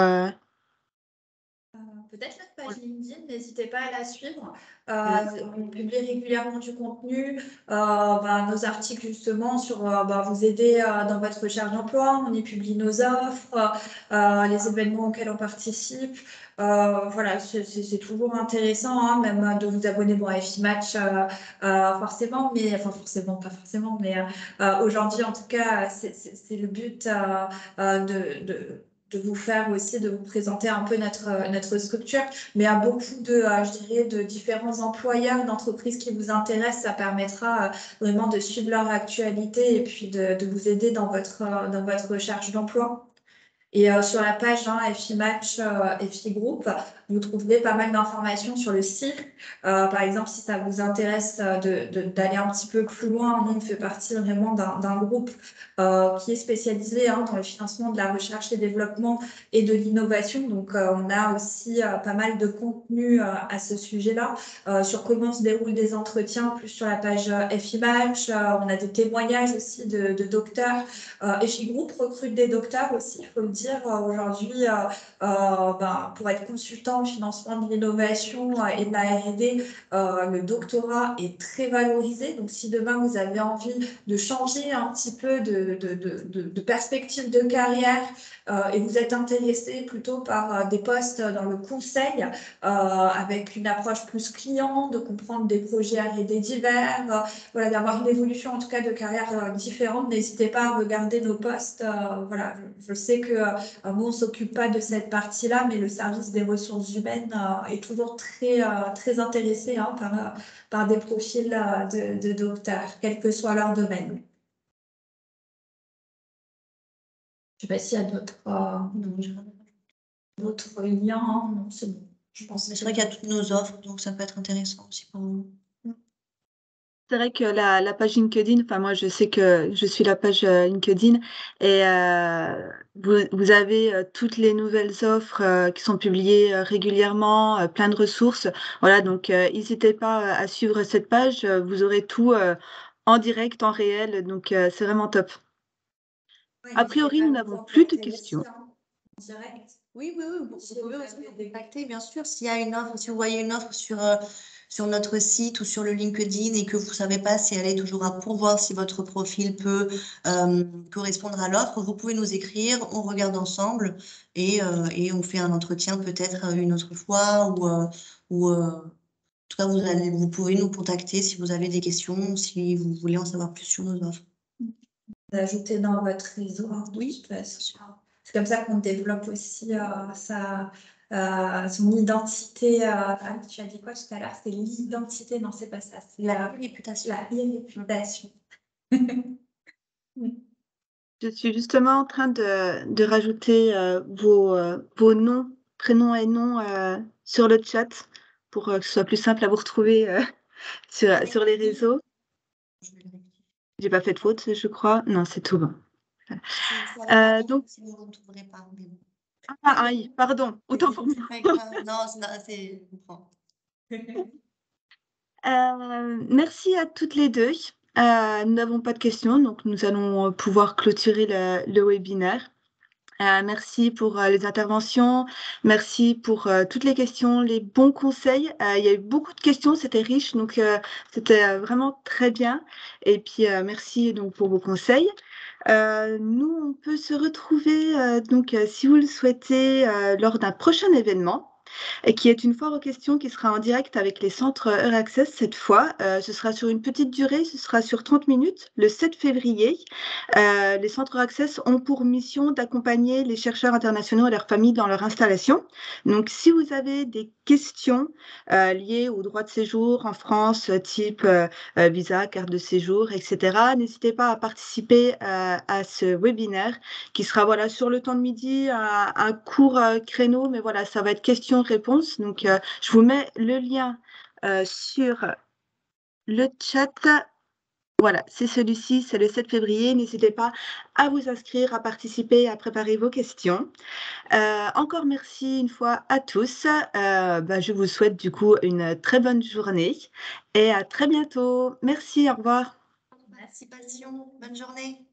Peut-être notre page LinkedIn, n'hésitez pas à la suivre. On publie régulièrement du contenu, nos articles justement sur vous aider dans votre recherche d'emploi. On y publie nos offres, les événements auxquels on participe. Voilà, c'est toujours intéressant, hein, même de vous abonner à FIMatch forcément, mais enfin forcément, pas forcément, mais aujourd'hui en tout cas, c'est le but de vous faire aussi, de vous présenter un peu notre structure, mais à beaucoup je dirais, de différents employeurs d'entreprises qui vous intéressent, ça permettra vraiment de suivre leur actualité et puis de vous aider dans votre recherche d'emploi. Et sur la page FIMatch, FI Group, vous trouverez pas mal d'informations sur le site. Par exemple, si ça vous intéresse d'aller un petit peu plus loin, nous, on fait partie vraiment d'un groupe qui est spécialisé dans le financement de la recherche et développement et de l'innovation. Donc, on a aussi pas mal de contenu à ce sujet-là, sur comment se déroulent des entretiens, plus sur la page FIMatch. On a des témoignages aussi de docteurs. FI Group recrute des docteurs aussi, il faut le dire, aujourd'hui, pour être consultant en financement de l'innovation et de la R&D, le doctorat est très valorisé. Donc, si demain vous avez envie de changer un petit peu de perspective de carrière et vous êtes intéressé plutôt par des postes dans le conseil avec une approche plus client, de comprendre des projets R&D divers, voilà, d'avoir une évolution en tout cas de carrière différente, n'hésitez pas à regarder nos postes. Voilà, je sais que nous, on ne s'occupe pas de cette partie-là, mais le service des ressources humaines est toujours très intéressé par des profils de docteurs, quel que soit leur domaine. Je ne sais pas s'il y a d'autres liens. Non, c'est bon. Je pense. C'est vrai qu'il y a toutes nos offres, donc ça peut être intéressant aussi pour vous. C'est vrai que la page LinkedIn, enfin moi je sais que je suis la page LinkedIn et vous avez toutes les nouvelles offres qui sont publiées régulièrement, plein de ressources. Voilà, donc n'hésitez pas à suivre cette page, vous aurez tout en direct, en réel, donc c'est vraiment top. Ouais, A n'hésitez priori, pas à nous nous n'avons plus de contacter aussi, questions. hein, en direct. Oui, oui, oui, vous Si pouvez vous aussi avez nous des contacter, bien sûr. S'il y a une offre, si vous voyez une offre sur notre site ou sur le LinkedIn et que vous ne savez pas si elle est toujours à pourvoir, si votre profil peut correspondre à l'offre, vous pouvez nous écrire, on regarde ensemble et on fait un entretien peut-être une autre fois en tout cas, vous pouvez nous contacter si vous avez des questions, si vous voulez en savoir plus sur nos offres. D'ajouter dans votre réseau, hein, de Oui, toute façon. C'est comme ça qu'on développe aussi son identité. Tu as dit quoi tout à l'heure? C'est l'identité, non, c'est pas ça. C'est la réputation. la réputation. Je suis justement en train de rajouter vos noms, prénoms et noms sur le chat pour que ce soit plus simple à vous retrouver sur les réseaux. Je vais le rectifier. J'ai pas fait de faute, je crois. Non, c'est tout bon. Donc, Si vous ne retrouverez pas. Mais bon. aïe, pardon, autant pour moi. C'est pas grave. Non, je comprends. Merci à toutes les deux. Nous n'avons pas de questions, donc nous allons pouvoir clôturer le webinaire. Merci pour les interventions, merci pour toutes les questions, les bons conseils. Il y a eu beaucoup de questions, c'était riche, donc c'était vraiment très bien. Et puis merci donc pour vos conseils. Nous, on peut se retrouver donc si vous le souhaitez lors d'un prochain événement. Et qui est une foire aux questions qui sera en direct avec les centres Earth Access cette fois. Ce sera sur une petite durée, ce sera sur 30 minutes, le 7 février. Les centres Earth Access ont pour mission d'accompagner les chercheurs internationaux et leurs familles dans leur installation. Donc, si vous avez des questions liées au droit de séjour en France, type visa, carte de séjour, etc., n'hésitez pas à participer à ce webinaire qui sera voilà, sur le temps de midi, un court créneau, mais voilà, ça va être questions-réponses. Donc, je vous mets le lien sur le chat. Voilà, c'est celui-ci, c'est le 7 février. N'hésitez pas à vous inscrire, à participer, à préparer vos questions. Encore merci une fois à tous. Je vous souhaite du coup une très bonne journée et à très bientôt. Merci, au revoir. Participation, bonne journée.